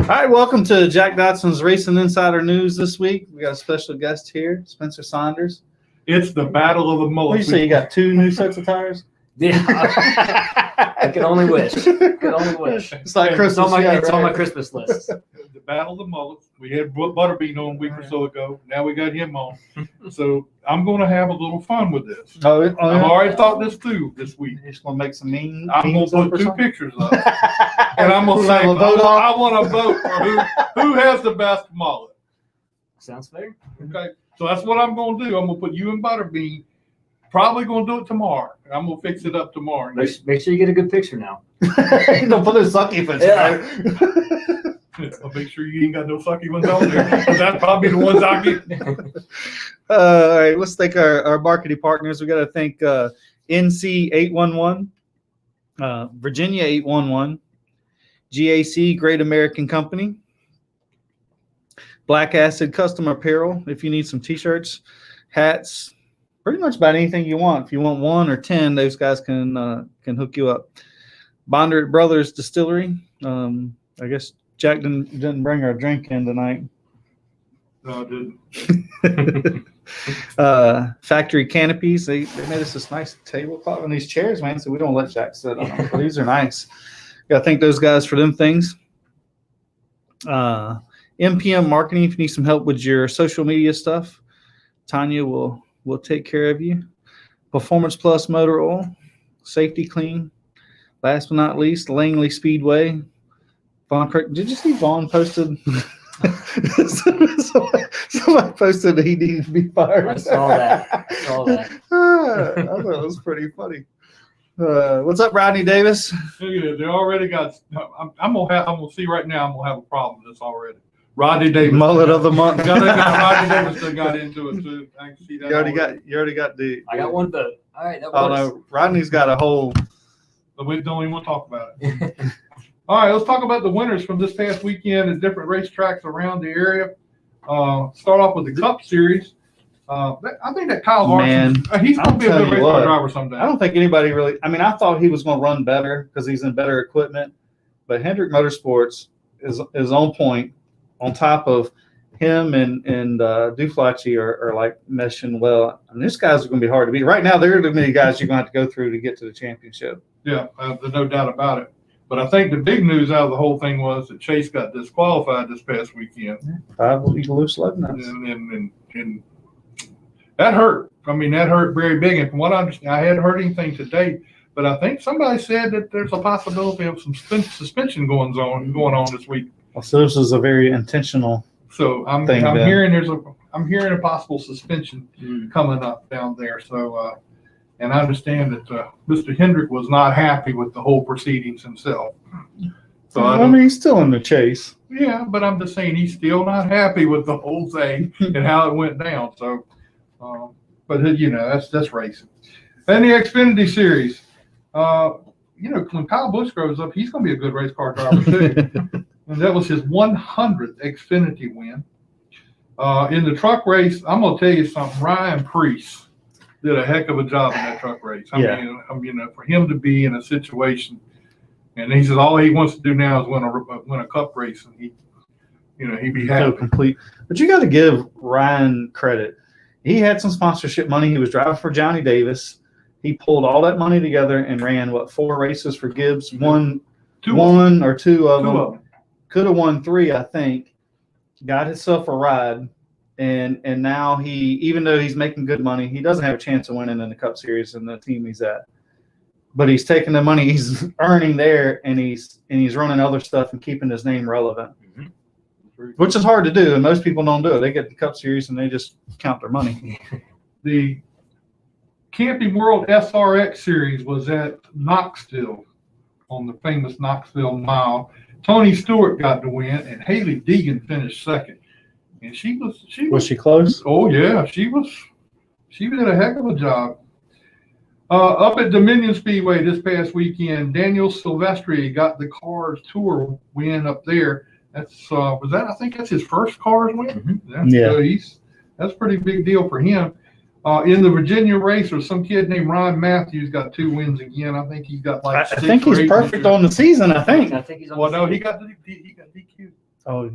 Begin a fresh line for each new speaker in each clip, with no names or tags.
right, welcome to Jack Dodson's Racing Insider News this week. We got a special guest here, Spencer Saunders.
It's the battle of the
What do
mullets.
you say? You got 2 new sets of tires?
Yeah, I can only wish. Could only wish.
It's like Christmas.
It's on my Christmas list.
The battle of the mullets. We had Butterbean on a week or so ago. Now we got him on. So I'm going to have a little fun with this.
I've
I've already thought this through this week.
You're just going to make some mean.
I'm going to put 2 pictures up. And I'm going to say, I want to vote for who has the best mullet.
Sounds fair.
Okay. So that's what I'm going to do. I'm going to put you and Butterbean. Probably going to do it tomorrow. I'm going to fix it up tomorrow.
Make sure you get a good picture now.
Don't put a sucky picture.
Yeah.
I'll make sure you ain't got no sucky ones on there. That's probably the ones I get.
All right, let's thank our marketing partners. We got to thank NC 811, Virginia 811, GAC Great American Company, Black Acid Custom Apparel. If you need some T-shirts, hats, pretty much about anything you want. If you want 1 or 10, those guys can hook you up. Bonder Brothers Distillery. I guess Jack didn't bring our drink in tonight.
No, I didn't.
Factory Canopies. They made us this nice tablecloth and these chairs, man. So we don't let Jack sit on them. But these are nice. Got to thank those guys for them things. MPM Marketing. If you need some help with your social media stuff, Tanya will take care of you. Performance Plus Motor Oil, Safety Clean. Last but not least, Langley Speedway. Vaughn Kirk. Did you see Vaughn posted? somebody posted that he needed to be fired.
I saw that.
I thought it was pretty funny. What's up, Rodney Davis?
They already got. I'm gonna see right now. I'm gonna have a problem with this already. Rodney Davis,
Mullet of the month.
Rodney Davis still got into it too. I can see that.
You already got the.
I got one vote. All right, that works.
Oh no, Rodney's got a whole.
But we don't even want to talk about it. All right, let's talk about the winners from this past weekend at different racetracks around the area. Start off with the Cup Series. I think that Kyle Larson, he's going to be a good race car driver someday.
I don't think anybody really. I mean, I thought he was going to run better because he's in better equipment. But Hendrick Motorsports is on point. On top of him and Duflacci are like meshing well. I mean, these guys are going to be hard to beat. Right now, there are too many guys you're going to have to go through to get to the championship.
Yeah, there's no doubt about it. But I think the big news out of the whole thing was that Chase got disqualified this past weekend.
5 illegal loose lug nuts.
And that hurt. I mean, that hurt very big. And from what I understand, I hadn't heard anything to date. But I think somebody said that there's a possibility of some suspension going on this week.
Well, so this is a very intentional.
So I'm hearing a possible suspension coming up down there. So and I understand that Mr. Hendrick was not happy with the whole proceedings himself. So
I mean, he's still in the chase.
Yeah, but I'm just saying he's still not happy with the whole thing and how it went down. So, but that's racing. And the Xfinity Series, when Kyle Busch grows up, he's going to be a good race car driver too. And that was his 100th Xfinity win. In the truck race, I'm going to tell you something. Ryan Preece did a heck of a job in that truck race. I mean, for him to be in a situation, and he says all he wants to do now is win a cup race, and he'd be happy.
So complete. But you got to give Ryan credit. He had some sponsorship money. He was driving for Johnny Davis. He pulled all that money together and ran 4 races for Gibbs. One or two of them. Could have won 3, I think. Got himself a ride. And now even though he's making good money, he doesn't have a chance of winning in the Cup Series and the team he's at. But he's taking the money he's earning there, and he's running other stuff and keeping his name relevant, which is hard to do. And most people don't do it. They get the Cup Series and they just count their money.
The Camping World SRX Series was at Knoxville on the famous Knoxville Mile. Tony Stewart got the win, and Haley Deegan finished second. And was
she close?
Oh yeah, she did a heck of a job. Up at Dominion Speedway this past weekend, Daniel Silvestri got the Cars Tour win up there. I think that's his first Cars win.
Yeah.
That's a pretty big deal for him. In the Virginia race, there's some kid named Ron Matthews got 2 wins again. I think he's got
I think he's perfect on the season. I think
he's on
he got DQ'd.
Oh,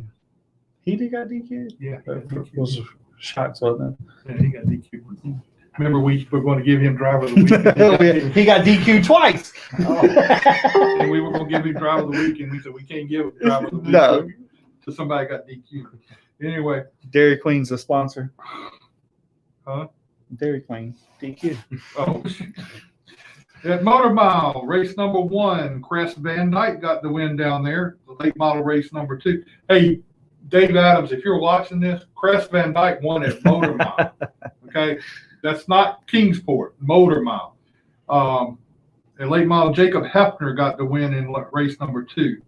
he did got DQ'd?
Yeah.
That was shots, wasn't
Yeah, he got DQ'd. Remember, we were going to give him driver of the week.
it? He got DQ'd twice.
And we were going to give him driver of the week, and we said we can't give him driver of the week.
No.
So somebody got DQ'd. Anyway.
Dairy Queen's the sponsor.
Huh?
Dairy Queen. DQ.
Oh. At Motor Mile, race number 1, Crest Van Dyke got the win down there. The late model race number 2. Hey, Dave Adams, if you're watching this, Crest Van Dyke won at Motor Mile. Okay? That's not Kingsport, Motor Mile. At late model, Jacob Hefner got the win in race number 2.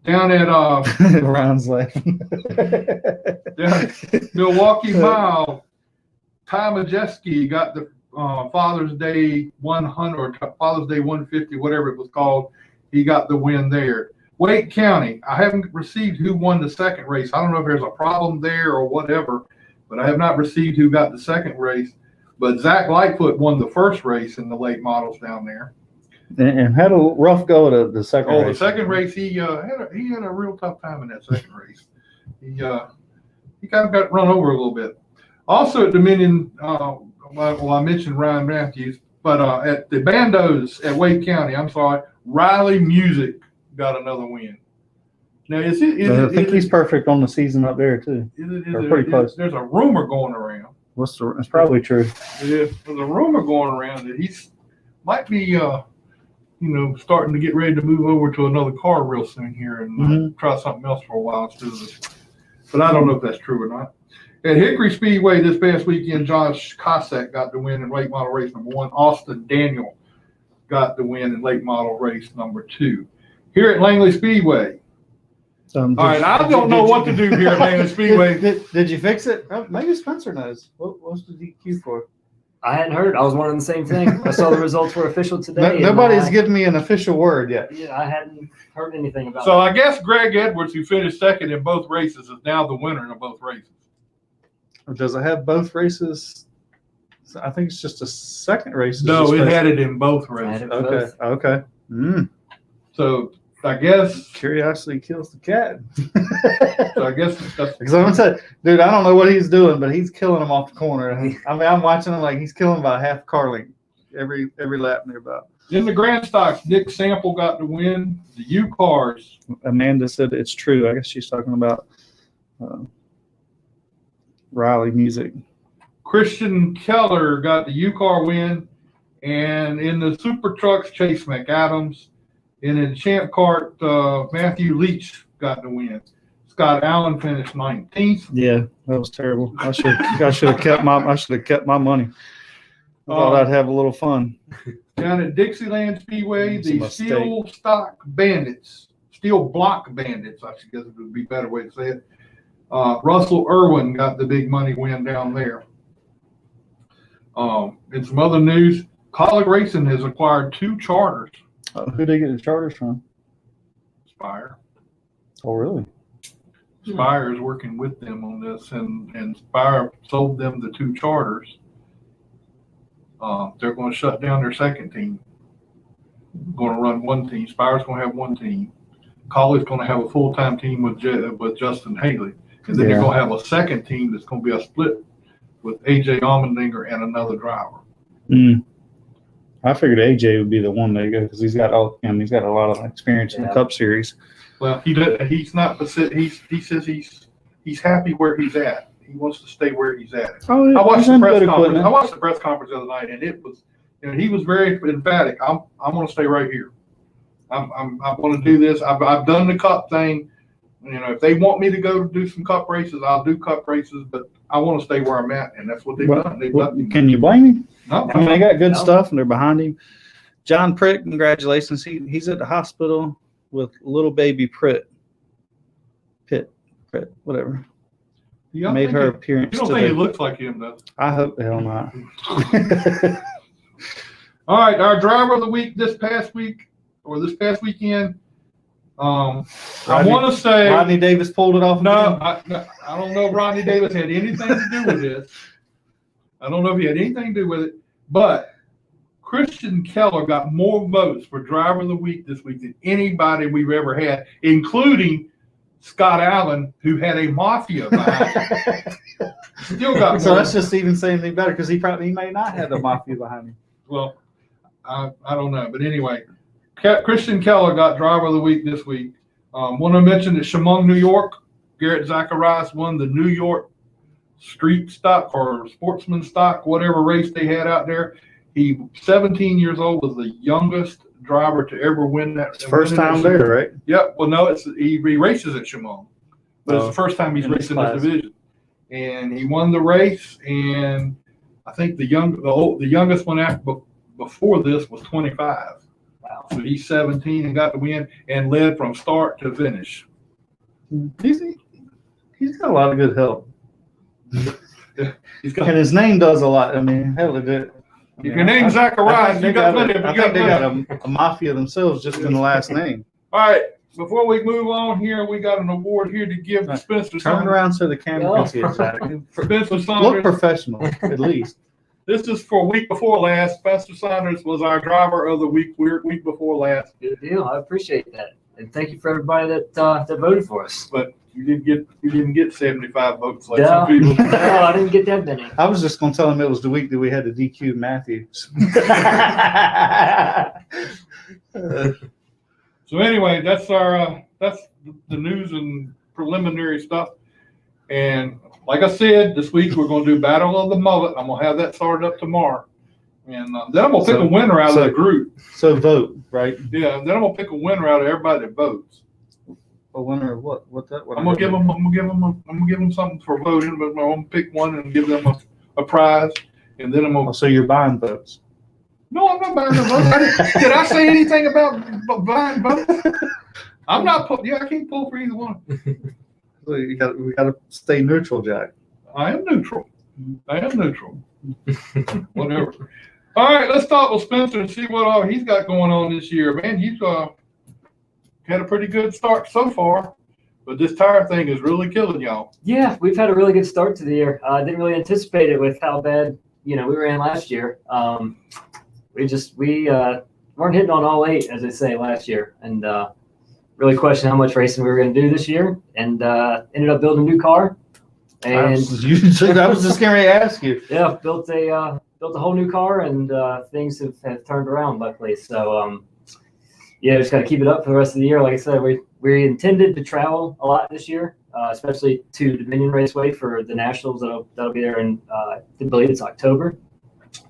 Down at
Ron's laughing.
down at Milwaukee Mile, Ty Majeski got the Father's Day 100 or Father's Day 150, whatever it was called. He got the win there. Wake County, I haven't received who won the second race. I don't know if there's a problem there or whatever, but I have not received who got the second race. But Zach Lightfoot won the first race in the late models down there.
And had a rough go at the second race.
The second race, he had a real tough time in that second race. He kind of got run over a little bit. Also at Dominion, I mentioned Ryan Matthews, but at the Bandos at Wake County, Riley Music got another win. Now, I think
he's perfect on the season up there too. They're pretty close.
There's a rumor going around.
It's probably true.
There's a rumor going around that he's might be, starting to get ready to move over to another car real soon here and try something else for a while instead of this. But I don't know if that's true or not. At Hickory Speedway this past weekend, Josh Cossack got the win in late model race number 1. Austin Daniel got the win in late model race number 2. Here at Langley Speedway. All right, I don't know what to do here at Langley Speedway.
Did you fix it? Oh, maybe Spencer knows. What's the DQ for?
I hadn't heard. I was wondering the same thing. I saw the results were official today.
Nobody's given me an official word yet.
Yeah, I hadn't heard anything about it.
So I guess Greg Edwards, who finished second in both races, is now the winner in both races.
Or does it have both races? I think it's just a second race.
No, it had it in both races.
Okay.
So I guess
curiosity kills the cat.
So I guess that's
because I'm gonna tell you, dude, I don't know what he's doing, but he's killing him off the corner. I mean, I'm watching him like he's killing about half car length every lap nearby.
in the Grand Stocks. Nick Sample got the win. The U cars.
Amanda said it's true. I guess she's talking about Riley Music.
Christian Keller got the U-Car win, and in the Super Trucks, Chase McAdams, and in the Champ Kart, Matthew Leach got the win. Scott Allen finished 19th.
Yeah, that was terrible. I should have kept my money. I thought I'd have a little fun.
Down at Dixieland Speedway, the Steel Block Bandits, I guess it would be a better way to say it. Russell Irwin got the big money win down there. In some other news, Colleague Racing has acquired 2 charters.
Who did they get the charters from?
Spire.
Oh, really?
Spire is working with them on this, and Spire sold them the 2 charters. They're going to shut down their second team. Going to run one team. Spire's going to have one team. Colley's going to have a full-time team with Justin Haley. And then they're going to have a second team that's going to be a split with AJ Allmendinger and another driver.
I figured AJ would be the one to go because he's got a lot of experience in the Cup Series.
Well, he's not. He says he's happy where he's at. He wants to stay where he's at.
Oh, yeah.
I watched the press conference the other night, and it was, he was very emphatic. I'm going to stay right here. I'm going to do this. I've done the Cup thing. If they want me to go do some Cup races, I'll do Cup races, but I want to stay where I'm at, and that's what they've done.
Can you blame him?
No.
I mean, they got good stuff, and they're behind him. John Pritt, congratulations. He's at the hospital with little baby Pritt, whatever. Made her appearance.
You don't think he looks like him, though?
I hope the hell not.
All right, our driver of the week this past weekend. I want to say
Rodney Davis pulled it off.
No, I don't know if Rodney Davis had anything to do with this. I don't know if he had anything to do with it, but Christian Keller got more votes for driver of the week this week than anybody we've ever had, including Scott Allen, who had a mafia behind him. Still got
So
more.
that's just even saying anything better because he may not have the mafia behind him.
Well, I don't know. But anyway, Christian Keller got driver of the week this week. Want to mention that Chemung, New York, Garrett Zacharias won the New York street stock or sportsman stock, whatever race they had out there. He, 17 years old, was the youngest driver to ever win that.
It's first time there, right?
Yep. Well, no, he races at Chemung, but it's the first time he's
in this
racing this
class.
division. And he won the race, and I think the youngest one before this was 25.
Wow.
So he's 17 and got the win and led from start to finish.
He's got a lot of good help.
He's got,
And his name does a lot. I mean, hell, it did.
if your name's Zacharias, you got plenty of.
I think they got a mafia themselves just in the last name.
All right, before we move on here, we got an award here to give to Spencer
Turn
Saunders.
around so the camera can see it, Zach.
Spencer
Look
Saunders.
professional, at least.
This is for week before last. Spencer Saunders was our driver of the week before last.
Good deal. I appreciate that. And thank you for everybody that voted for us.
But you didn't get 75 votes like
No,
some people.
no, I didn't get that many.
I was just going to tell him it was the week that we had to DQ Matthews.
So anyway, that's the news and preliminary stuff. And like I said, this week we're going to do Battle of the Mullet. I'm going to have that started up tomorrow. And then I'm going to pick a winner out of the group.
So vote, right?
Yeah, then I'm going to pick a winner out of everybody that votes.
A winner of what? What that?
I'm gonna give them something for voting, but I'm gonna pick one and give them a prize, and then I'm gonna.
Oh, so you're buying votes.
No, I'm not buying the votes. Did I say anything about buying votes? I'm not. I can't pull for either one.
So we got to stay neutral, Jack.
I am neutral. Whatever. All right, let's talk with Spencer and see what all he's got going on this year. Man, he's had a pretty good start so far, but this tire thing is really killing y'all.
Yeah, we've had a really good start to the year. I didn't really anticipate it with how bad, we ran last year. We weren't hitting on all eight, as they say, last year, and really questioned how much racing we were going to do this year, and ended up building a new car. And
I was just getting ready to ask you.
yeah, built a whole new car, and things have turned around, luckily. So yeah, just got to keep it up for the rest of the year. Like I said, we intended to travel a lot this year, especially to Dominion Raceway for the Nationals. That'll be there in I believe it's October.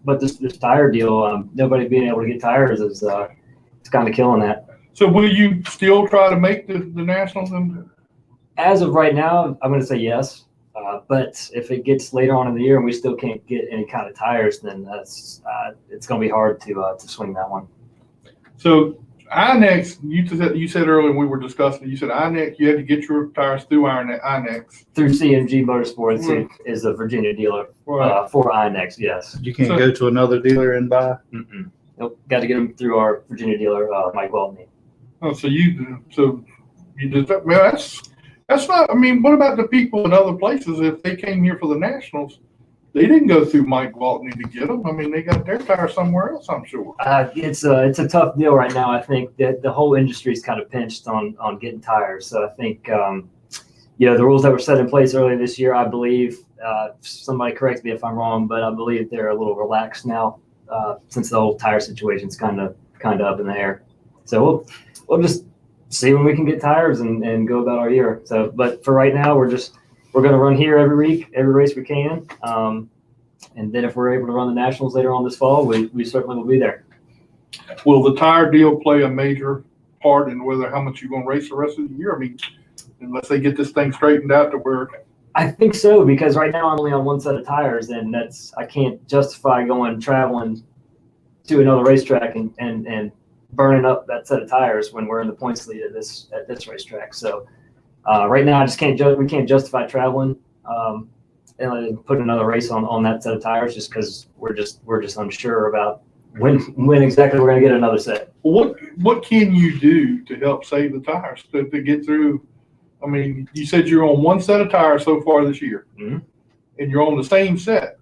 But this tire deal, nobody being able to get tires is it's kind of killing that.
So will you still try to make the Nationals?
As of right now, I'm going to say yes. But if it gets later on in the year and we still can't get any kind of tires, then it's going to be hard to swing that one. So
INEX, you said earlier when we were discussing it, you said INEX, you had to get your tires through INEX.
Through CMG Motorsports, who is the Virginia dealer for INEX, yes.
You can't go to another dealer and buy.
Nope, got to get them through our Virginia dealer, Mike Weltney.
Oh, so you did that? Man, that's not. I mean, what about the people in other places? If they came here for the Nationals, they didn't go through Mike Weltney to get them. I mean, they got their tires somewhere else, I'm sure.
It's a tough deal right now. I think that the whole industry is kind of pinched on getting tires. So I think, the rules that were set in place earlier this year, I believe, somebody correct me if I'm wrong, but I believe they're a little relaxed now since the whole tire situation is kind of up in the air. So we'll just see when we can get tires and go about our year. So, but for right now, we're going to run here every week, every race we can. And then if we're able to run the Nationals later on this fall, we certainly will be there.
Will the tire deal play a major part in how much you're going to race the rest of the year? I mean, unless they get this thing straightened out to where.
I think so, because right now I'm only on one set of tires, and I can't justify traveling to another racetrack and burning up that set of tires when we're in the points lead at this racetrack. So right now we can't justify traveling and put another race on that set of tires just because we're just unsure about when exactly we're going to get another set.
What can you do to help save the tires to get through? I mean, you said you're on one set of tires so far this year, and you're on the same set.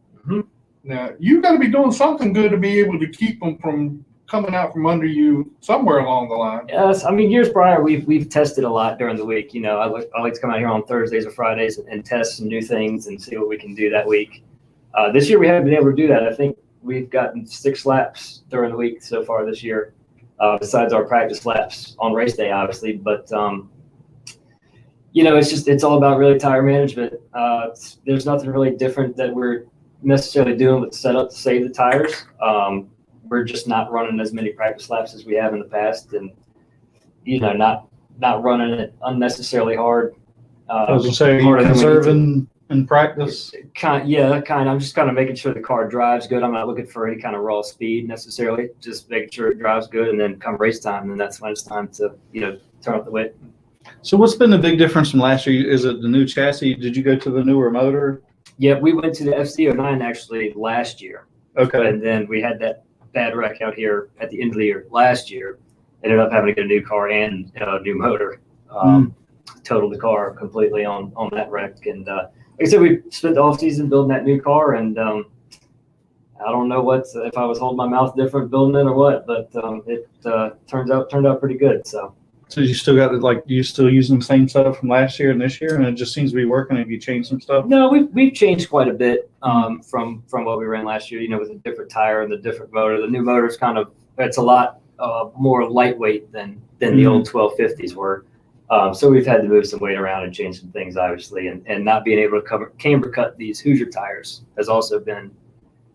Now you got to be doing something good to be able to keep them from coming out from under you somewhere along the line.
Yes, I mean, years prior, we've tested a lot during the week. You know, I like to come out here on Thursdays or Fridays and test some new things and see what we can do that week. This year, we haven't been able to do that. I think we've gotten 6 laps during the week so far this year, besides our practice laps on race day, obviously. But you know, it's all about really tire management. There's nothing really different that we're necessarily doing with the setup to save the tires. We're just not running as many practice laps as we have in the past, and you know, not running it unnecessarily hard.
I was gonna say,
harder than we need to.
conserving in practice.
I'm just kind of making sure the car drives good. I'm not looking for any kind of raw speed necessarily. Just making sure it drives good, and then come race time, and that's when it's time to, you know, turn up the weight.
So what's been the big difference from last year? Is it the new chassis? Did you go to the newer motor?
Yeah, we went to the FC09 actually last year,
Okay.
and then we had that bad wreck out here at the end of the year last year. Ended up having to get a new car and a new motor. Totaled the car completely on that wreck, and like I said, we spent the off season building that new car, and I don't know if I was holding my mouth different building it or what, but it turned out pretty good. So
you still got you still using the same setup from last year and this year, and it just seems to be working. Have you changed some stuff?
no, we've changed quite a bit from what we ran last year. You know, with a different tire and the different motor. The new motor's it's a lot more lightweight than the old 1250s were. So we've had to move some weight around and change some things, obviously, and not being able to camber cut these Hoosier tires has also been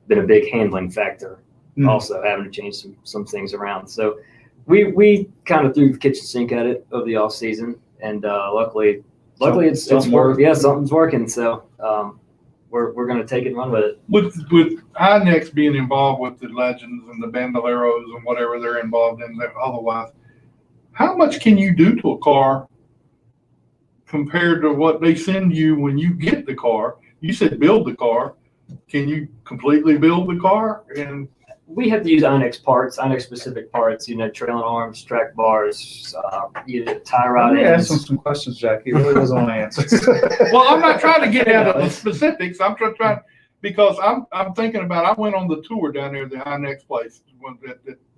a big handling factor. Also having to change some things around. So we kind of threw the kitchen sink at it over the off season, and luckily it's worked. Yeah, something's working. So we're going to take it and run with it.
With iNext being involved with the Legends and the Bandoleros and whatever they're involved in otherwise, how much can you do to a car compared to what they send you when you get the car? You said build the car. Can you completely build the car? And
we have to use iNext parts, iNext specific parts, you know, trailing arms, track bars, tie rod
Let me ask him
ends.
some questions, Jack. He really doesn't want to answer.
well, I'm not trying to get out of the specifics. I'm trying because I'm thinking about. I went on the tour down there at the iNext place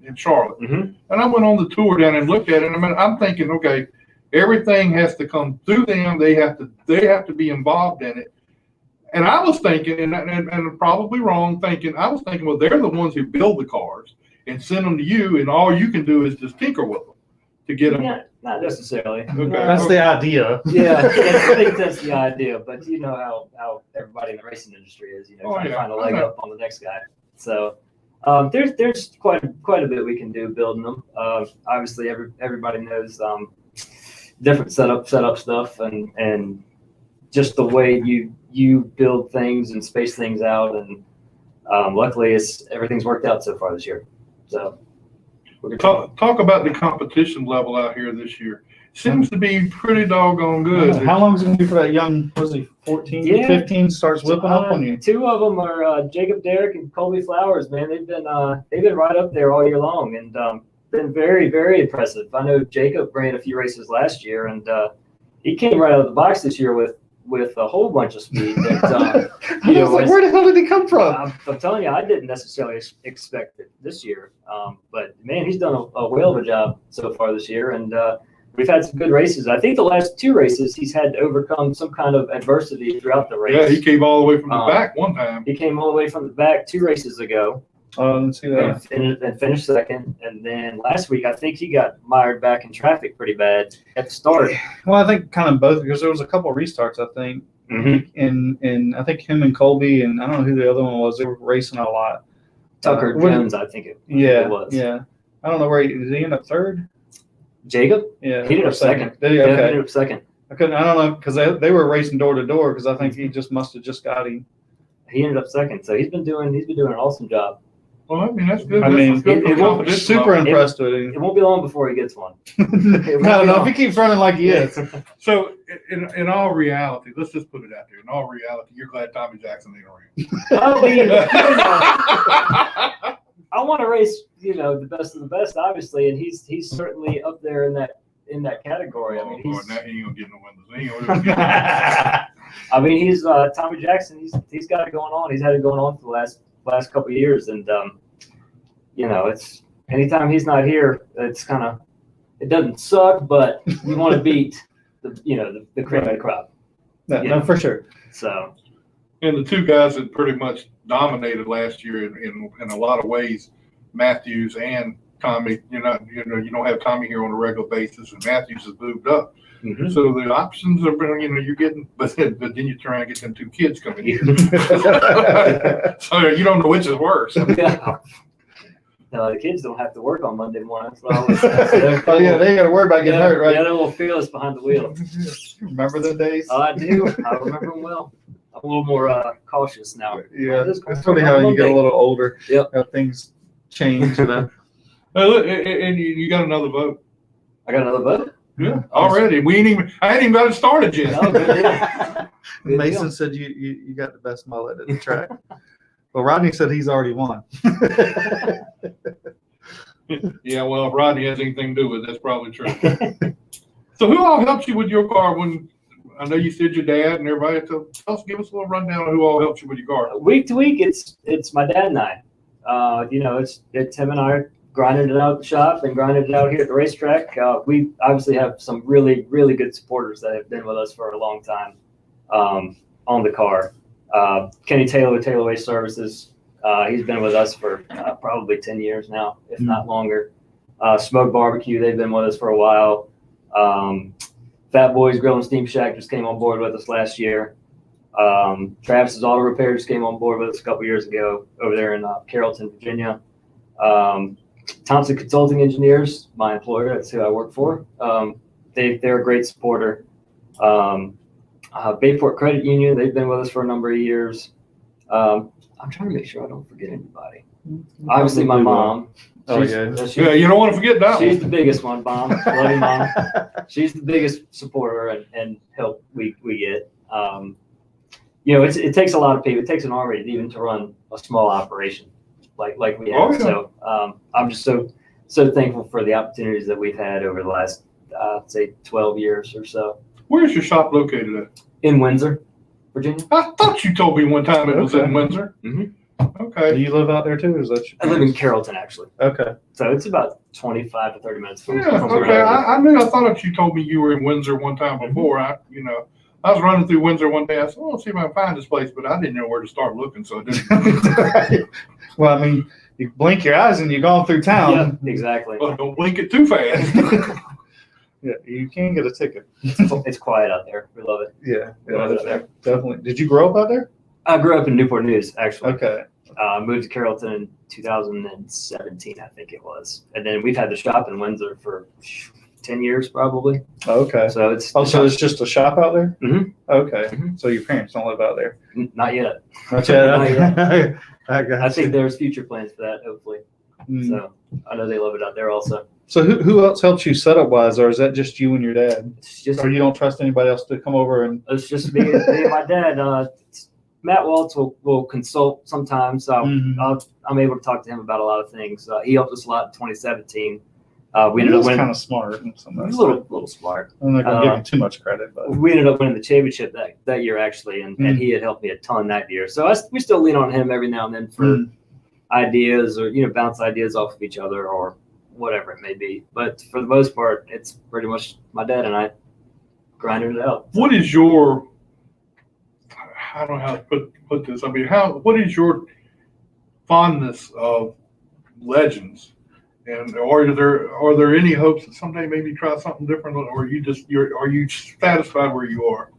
in Charlotte, and I went on the tour down and looked at it. And I'm thinking, okay, everything has to come through them. They have to be involved in it. And I was thinking, and I'm probably wrong, I was thinking, well, they're the ones who build the cars and send them to you, and all you can do is just tinker with them to get them.
Yeah, not necessarily.
Okay.
That's the idea.
Yeah, I think that's the idea. But you know how everybody in the racing industry is, you know, trying to find a leg up on the next guy. So there's quite a bit we can do building them. Obviously, everybody knows different setup stuff and just the way you build things and space things out, and luckily everything's worked out so far this year. So
talk about the competition level out here this year. Seems to be pretty doggone good.
How long is it going to be for that young, was he 14,
Yeah.
15, starts whipping up on you?
2 of them are Jacob Derrick and Colby Flowers, man. They've been right up there all year long, and been very, very impressive. I know Jacob ran a few races last year, and he came right out of the box this year with a whole bunch of speed. That,
I was like, where the hell did he come from?
I'm telling you, I didn't necessarily expect it this year. But man, he's done a whale of a job so far this year, and we've had some good races. I think the last 2 races he's had to overcome some kind of adversity throughout the race.
Yeah, he came all the way from the back one time.
He came all the way from the back 2 races ago.
Let's see that.
And finished second. And then last week, I think he got mired back in traffic pretty bad at the start.
Well, I think kind of both, because there was a couple of restarts, I think. And I think him and Colby, and I don't know who the other one was, they were racing a lot.
Tucker Jones, I think it was.
Yeah. I don't know where did he end up third?
Jacob?
Yeah.
He ended up second.
Did he?
Yeah,
Okay.
he ended up second.
I don't know, because they were racing door to door, because I think he must have just got him.
He ended up second. So he's been doing an awesome job.
Well, I mean, that's good.
I mean,
it won't
I'm super impressed with him.
It won't be long before he gets one.
I don't know if he keeps running like he is.
So, in all reality, let's just put it out there. In all reality, you're glad Tommy Jackson ain't around.
I mean, I want to race, the best of the best, obviously, and he's certainly up there in that category. I mean,
now he ain't gonna get no windows.
I mean, he's Tommy Jackson. He's got it going on. He's had it going on for the last couple of years, and anytime he's not here, it doesn't suck, but you want to beat the cream of the crop.
No, for sure.
So.
And the two guys that pretty much dominated last year in a lot of ways, Matthews and Tommy. You don't have Tommy here on a regular basis, and Matthews has moved up.
Mm-hmm.
So the options are, you're getting, but then you try and get them two kids coming in. So you don't know which is worse.
Yeah. The kids don't have to work on Monday morning. So they
got to worry about getting hurt, right?
Yeah, they're a little fearless behind the wheel.
Remember the days?
I do. I remember them well. I'm a little more cautious now.
Yeah, that's funny how you get a little older.
Yep.
How things change.
And you got another vote.
I got another vote?
Yeah, already. I ain't even got it started yet.
No, good deal. Good
Mason
deal.
said you got the best mullet at the track. Well, Rodney said he's already won.
Yeah, well, if Rodney has anything to do with it, that's probably true. So who all helped you with your car when, I know you said your dad and everybody, so give us a little rundown of who all helped you with your car.
Week to week, it's my dad and I. It's him and I grinding it out at the shop and grinding it out here at the racetrack. We obviously have some really, really good supporters that have been with us for a long time on the car. Kenny Taylor with Taylor Waste Services. He's been with us for probably 10 years now, if not longer. Smoke Barbecue, they've been with us for a while. Fat Boys Grill and Steam Shack just came on board with us last year. Travis's Auto Repair just came on board with us a couple years ago over there in Carrollton, Virginia. Thompson Consulting Engineers, my employer, that's who I work for. They're a great supporter. Bayport Credit Union, they've been with us for a number of years. I'm trying to make sure I don't forget anybody. Obviously, my mom.
Oh, yeah.
Yeah, you don't want to forget that
She's
one.
the biggest one, Mom. Love you, Mom. She's the biggest supporter and help we get. It takes a lot of people. It takes an army even to run a small operation like we have.
Oh, yeah.
So I'm just so thankful for the opportunities that we've had over the last, say, 12 years or so.
Where's your shop located at?
In Windsor, Virginia.
I thought you told me one time it was in Windsor.
Mhm.
Do
Okay.
you live out there too? Or is that
I live in Carrollton, actually.
Okay.
So it's about 25 to 30 minutes from
Yeah,
where
okay.
I live.
I thought you told me you were in Windsor one time before. I was running through Windsor one day. I said, let's see if I can find this place, but I didn't know where to start looking, so I didn't.
Well, I mean, you blink your eyes and you're going through town.
Yeah, exactly.
Well, don't blink it too fast.
Yeah, you can get a ticket.
It's quiet out there. We love it.
Yeah,
Love it out there.
definitely. Did you grow up out there?
I grew up in Newport News, actually.
Okay.
Moved to Carrollton in 2017, I think it was. And then we've had the shop in Windsor for 10 years, probably.
Okay.
So it's
So it's just a shop out there?
Mhm.
Okay.
Mhm.
So your parents don't live out there?
Not yet.
Not yet.
Not yet.
I got
I think
you.
there's future plans for that, hopefully.
Mm.
So I know they love it out there also.
So who else helps you setup wise, or is that just you and your dad?
It's just
Or you don't trust anybody else to come over and?
me and my dad. Matt Waltz will consult sometimes.
Mhm.
I'm able to talk to him about a lot of things. He helped us a lot in 2017. We
He
ended up
was
winning.
kind of smart. In some
He was
ways.
a little smart.
I'm not gonna give you too much credit, but
We ended up winning the championship that year, actually, and he had helped me a ton that year. So we still lean on him every now and then for ideas or, bounce ideas off of each other or whatever it may be. But for the most part, it's pretty much my dad and I grinding it out.
What is your, I don't know how to put this. I mean, what is your fondness of legends? And are there any hopes that someday maybe try something different, or are you satisfied where you are?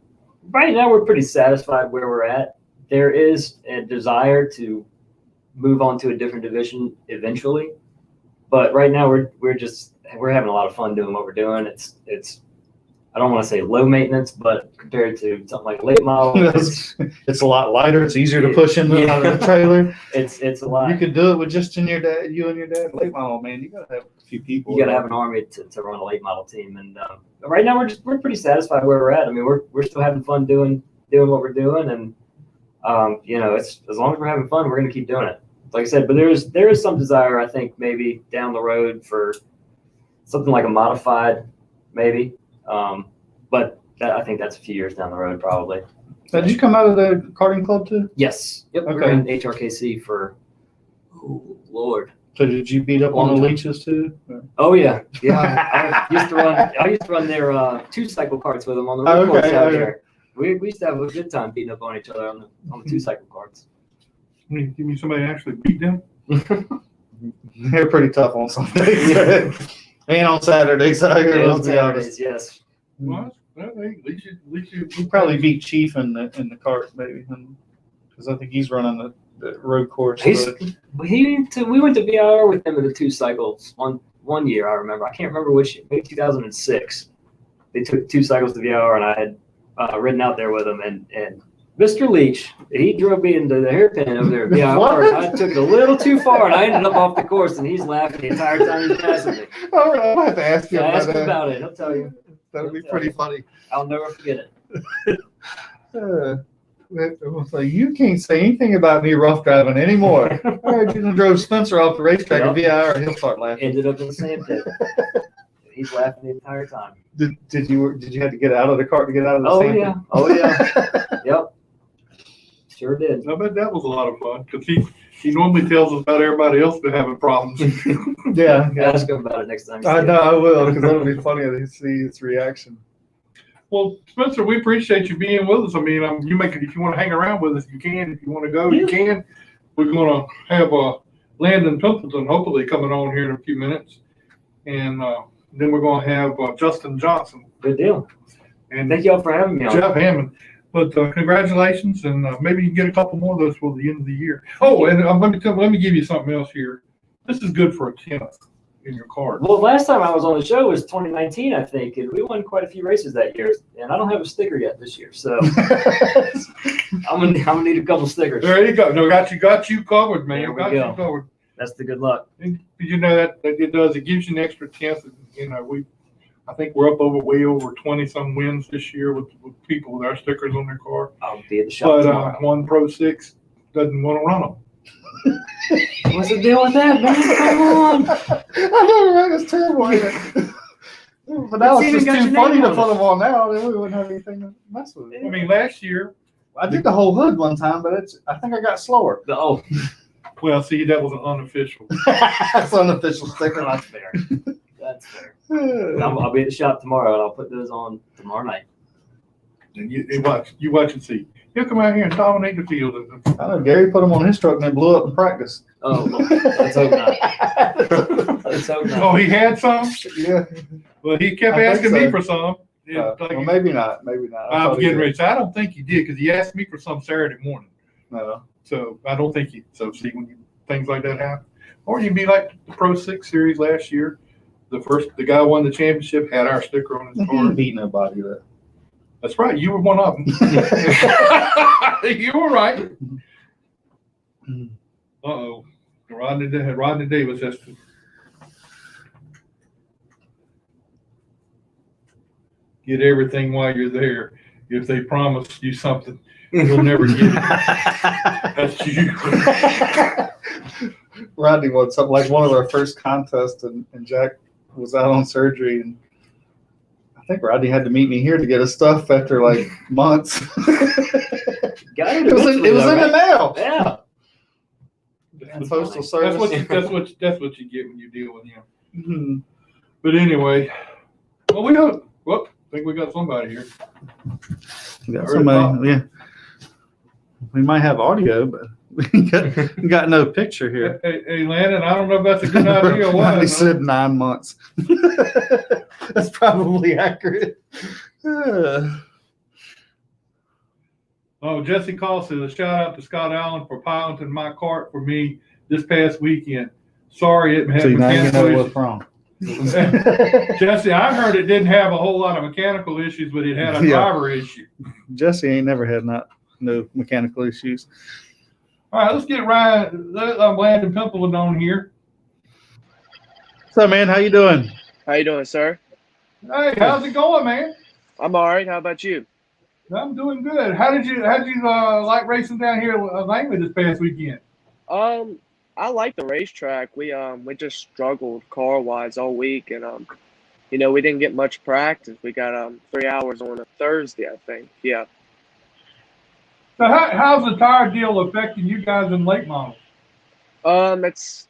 Right now, we're pretty satisfied where we're at. There is a desire to move on to a different division eventually, but right now we're having a lot of fun doing what we're doing. It's I don't want to say low maintenance, but compared to something like late model,
it's a lot lighter. It's easier to push in out of the trailer.
it's a lot.
You could do it with just you and your dad. Late model, man. You gotta have a few people.
You got to have an army to run a late model team, and right now we're pretty satisfied where we're at. I mean, we're still having fun doing what we're doing, and it's as long as we're having fun, we're gonna keep doing it. Like I said, but there is some desire, I think, maybe down the road for something like a modified, maybe. But I think that's a few years down the road, probably.
Now, did you come out of the karting club too?
Yes. Yep.
Okay.
We're in HRKC for, oh Lord,
So did you beat up on the leeches too?
Oh yeah. I used to run their 2-cycle carts with them on the road course out here. We used to have a good time beating up on each other on the 2-cycle carts.
Give me somebody to actually beat them.
They're pretty tough on Sundays. And on Saturdays.
On Saturdays, yes.
Well, at least you
We probably beat Chief in the cart, maybe, because I think he's running the road course.
We went to VIR with him in the 2 cycles one year. I remember. I can't remember which year. Maybe 2006. They took 2 cycles to VIR, and I had ridden out there with him. And Mr. Leach, he drove me into the hairpin over there at VIR. I took it a little too far, and I ended up off the course. And he's laughing the entire time he's passing me.
I'll have to ask you
ask him about it. He'll tell you.
That'll be pretty funny.
I'll never forget it.
So you can't say anything about me rough driving anymore. I heard you done drove Spencer off the racetrack at VIR, and he'll start laughing.
Ended up in the sand pit. He's laughing the entire time.
Did you have to get out of the cart to get out of the sand pit?
Oh yeah. Yep. Sure did.
I bet that was a lot of fun because he normally tells us about everybody else been having problems.
Yeah.
Ask him about it next time.
I know I will, because that'll be funny to see his reaction.
Well, Spencer, we appreciate you being with us. I mean, if you want to hang around with us, you can. If you want to go, you can. We're going to have Landon Pembleton hopefully coming on here in a few minutes, and then we're going to have Justin Johnson.
Good deal.
And
thank y'all for having me on.
Jeff Hammond. But congratulations, and maybe you can get a couple more of those for the end of the year. Oh, and let me give you something else here. This is good for a 10th in your card.
Well, last time I was on the show was 2019, I think, and we won quite a few races that year. And I don't have a sticker yet this year, so I'm gonna need a couple stickers.
There you go. No, got you covered, man.
There we
got
go.
you covered.
That's the good luck.
And you know that it does. It gives you an extra 10th. You know, I think we're up way over 20-some wins this year with people with our stickers on their car.
I'll be at the shop tomorrow.
But one Pro 6 doesn't want to run them.
What's the deal with that, man? Come on.
I know, right? It's terrible. But now it's just too funny to put them on now. Then we wouldn't have anything to mess with.
I mean, last year
I did the whole hood one time, but I think I got slower.
Oh.
Well, see, that was an unofficial.
That's an unofficial sticker.
That's fair. That's fair. I'll be at the shop tomorrow, and I'll put those on tomorrow night.
And you watch and see. He'll come out here and dominate the field.
I know Gary put them on his truck and they blew up in practice.
Oh, let's hope not. Let's hope not.
Oh, he had some?
Yeah.
Well, he kept asking me for some.
Well, maybe not. Maybe not.
I was getting ready. So I don't think he did because he asked me for some Saturday morning.
No.
So I don't think he. So see, when things like that happen, or you'd be like the Pro 6 Series last year. The guy won the championship had our sticker on his
He
car.
didn't beat nobody though.
That's right. You were one of them. You were right. Uh-oh. Rodney Davis has to get everything while you're there. If they promise you something, you'll never get it. That's you.
Rodney won something like one of our first contests, and Jack was out on surgery, and I think Rodney had to meet me here to get his stuff after like months. It was in the mail.
Yeah.
And postal service.
That's what you get when you deal with him. Mm-hmm. But anyway, well, I think we got somebody here.
We got somebody, yeah. We might have audio, but we got no picture here.
Hey, Landon, I don't know if that's a good idea or what.
He said 9 months. That's probably accurate.
Oh, Jesse Call says a shout out to Scott Allen for piloting my cart for me this past weekend. Sorry, it had mechanical issues.
What's wrong.
Jesse, I heard it didn't have a whole lot of mechanical issues, but it had a driver issue.
Jesse ain't never had no mechanical issues.
All right, let's get Landon Pembleton on here.
What's up, man? How you doing?
How you doing, sir?
Hey, how's it going, man?
I'm all right. How about you?
I'm doing good. How did you like racing down here at Langley this past weekend?
I like the racetrack. We just struggled car wise all week, and we didn't get much practice. We got 3 hours on a Thursday, I think. Yeah.
So how's the tire deal affecting you guys in late models?
It's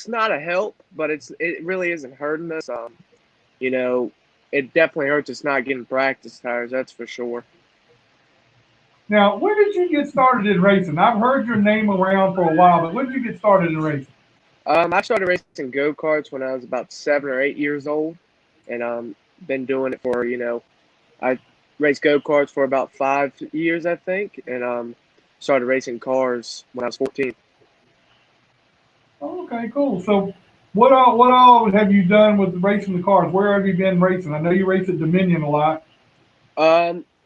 not a help, but it really isn't hurting us. You know, it definitely hurts us not getting practice tires. That's for sure.
Now, when did you get started in racing? I've heard your name around for a while, but when did you get started in racing?
I started racing go karts when I was about 7 or 8 years old, and been doing it for I raced go karts for about 5 years, I think, and started racing cars when I was 14.
Oh, okay, cool. So, what all have you done with racing the cars? Where have you been racing? I know you race at Dominion a lot.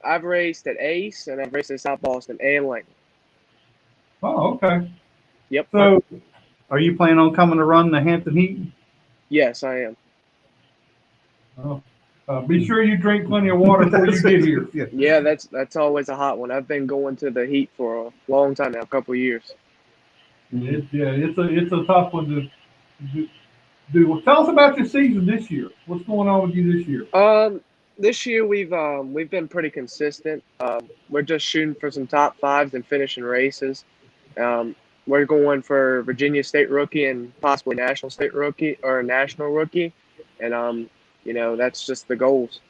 I've raced at Ace and I've raced at South Boston and Langley.
Oh, okay.
Yep.
So,
Are you planning on coming to run the Hampton Heat?
Yes, I am.
be sure you drink plenty of water before you get here.
Yeah.
Yeah, that's always a hot one. I've been going to the Heat for a long time now, a couple of years.
It's a tough one to do. Well, tell us about your season this year. What's going on with you this year?
This year we've been pretty consistent. We're just shooting for some top fives and finishing races. We're going for Virginia State rookie and possibly national state rookie or national rookie, and that's just the goals.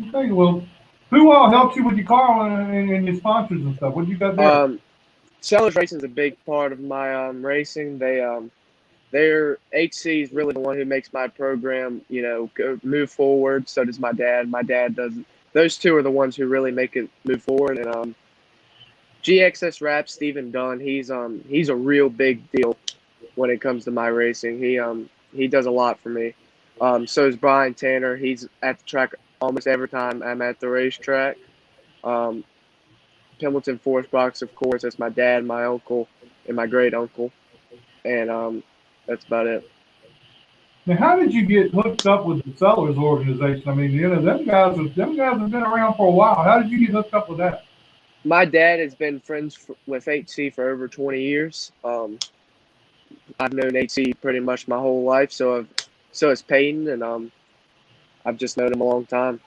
Okay, well, who all helps you with your car and your sponsors and stuff? What you got there?
Sellers Racing is a big part of my racing. Their HC is really the one who makes my program, move forward. So does my dad. My dad does. Those two are the ones who really make it move forward. And GXS Rap, Stephen Dunn, he's a real big deal when it comes to my racing. He does a lot for me. So is Brian Tanner. He's at the track almost every time I'm at the racetrack. Pembleton Forest Box, of course. That's my dad, my uncle, and my great uncle. And that's about it.
Now, how did you get hooked up with the Sellers organization? I mean, them guys have been around for a while. How did you get hooked up with that?
My dad has been friends with HC for over 20 years. I've known HC pretty much my whole life, so has Peyton, and I've just known him a long time.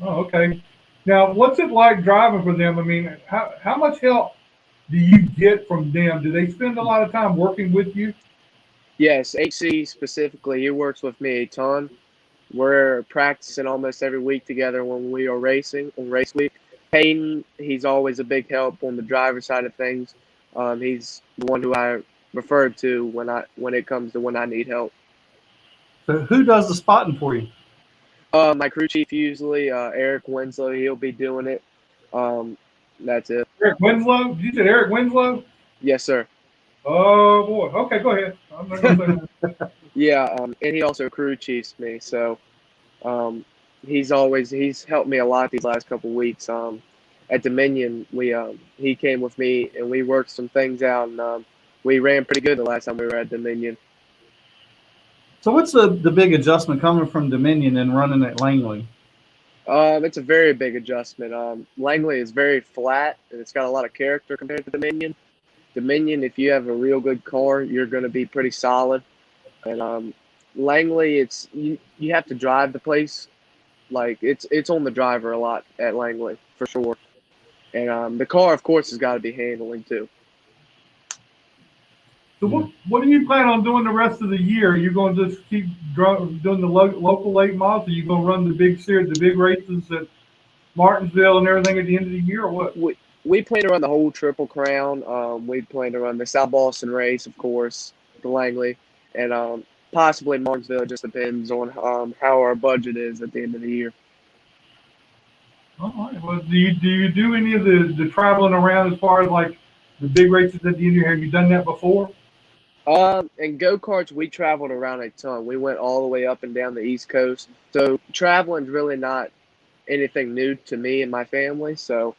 Oh, okay. Now, what's it like driving for them? I mean, how much help do you get from them? Do they spend a lot of time working with you?
Yes, HC specifically, he works with me a ton. We're practicing almost every week together when we are racing on race week. Peyton, he's always a big help on the driver's side of things. He's the one who I refer to when it comes to when I need help.
So who does the spotting for you?
My crew chief usually, Eric Winslow, he'll be doing it. That's it.
Eric Winslow? You said Eric Winslow?
Yes, sir.
Oh, boy. Okay, go ahead. I'm not going to say that.
Yeah, and he also crew chiefs me, so he's helped me a lot these last couple of weeks. At Dominion, he came with me and we worked some things out, and we ran pretty good the last time we were at Dominion.
So what's the big adjustment coming from Dominion and running at Langley?
It's a very big adjustment. Langley is very flat and it's got a lot of character compared to Dominion. Dominion, if you have a real good car, you're going to be pretty solid. And Langley, you have to drive the place. Like it's on the driver a lot at Langley for sure. And the car, of course, has got to be handling too.
So what do you plan on doing the rest of the year? Are you going to just keep doing the local late models? Are you going to run the big series, the big races at Martinsville and everything at the end of the year, or what?
We plan to run the whole Triple Crown. We plan to run the South Boston race, of course, the Langley, and possibly Martinsville. It just depends on how our budget is at the end of the year.
All right. Well, do you do any of the traveling around as far as like the big races at the end of the year? Have you done that before?
In go-karts, we traveled around a ton. We went all the way up and down the East Coast. So traveling's really not anything new to me and my family. So,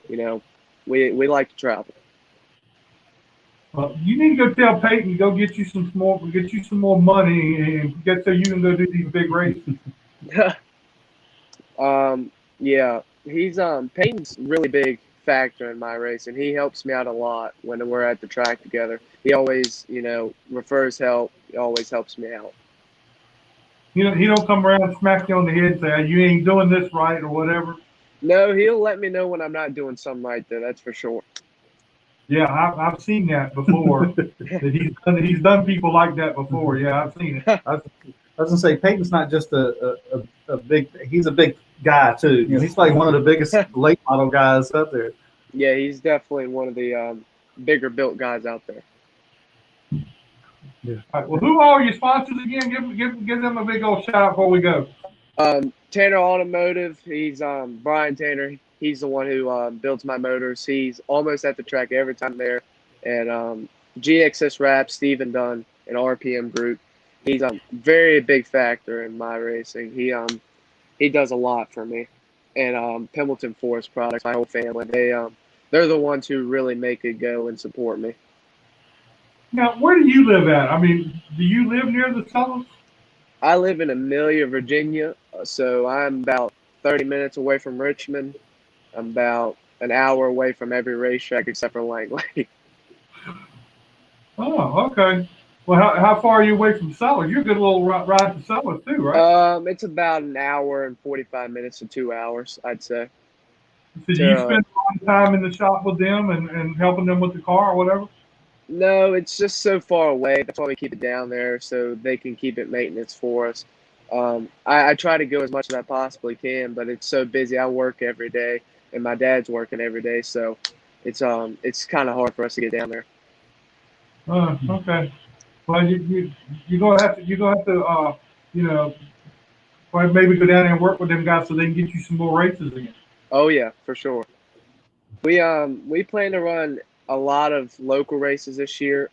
we like to travel.
Well, you need to go tell Peyton to go get you some more money and get so you can go do these big races.
Yeah, he's Peyton's really big factor in my race, and he helps me out a lot when we're at the track together. He always, refers help. He always helps me out.
He don't come around and smack you on the head and say, you ain't doing this right or whatever.
No, he'll let me know when I'm not doing something right there. That's for sure.
Yeah, I've seen that before. That he's done people like that before. Yeah, I've seen it.
I was gonna say Peyton's not just a big. He's a big guy too. You know, he's like one of the biggest late model guys out there.
Yeah, he's definitely one of the bigger built guys out there.
All right, well, who are your sponsors again? Give them a big old shout out before we go.
Tanner Automotive. He's Brian Tanner. He's the one who builds my motors. He's almost at the track every time there. And GXS Wrap, Stephen Dunn, and RPM Group. He's a very big factor in my racing. He does a lot for me. And Pembleton Forest Products, my whole family. They're the ones who really make it go and support me.
Now, where do you live at? I mean, do you live near the tunnels?
I live in Amelia, Virginia, so I'm about 30 minutes away from Richmond. I'm about an hour away from every racetrack except for Langley.
Oh, okay. Well, how far are you away from Sellers? You're a good little ride to Sellers too, right?
It's about an hour and 45 minutes to 2 hours, I'd say.
So do you spend a lot of time in the shop with them and helping them with the car or whatever?
No, it's just so far away. That's why we keep it down there so they can keep it maintenance for us. I try to go as much as I possibly can, but it's so busy. I work every day, and my dad's working every day, so it's kind of hard for us to get down there.
Okay. Well, you're gonna have to probably maybe go down there and work with them guys so they can get you some more races again.
Oh yeah, for sure. We plan to run a lot of local races this year,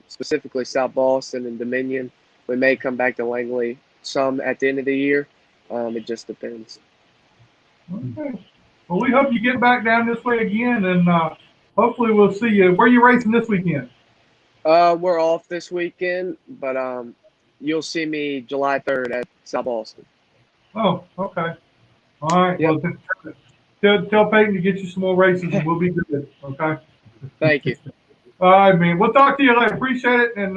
specifically South Boston and Dominion. We may come back to Langley some at the end of the year. It just depends.
Okay. Well, we hope you get back down this way again, and hopefully we'll see you. Where are you racing this weekend?
We're off this weekend, but you'll see me July 3rd at South Boston.
Oh, okay. All right.
Yep.
Well, tell Peyton to get you some more races, and we'll be good. Okay.
Thank you.
All right, man. We'll talk to you later. Appreciate it, and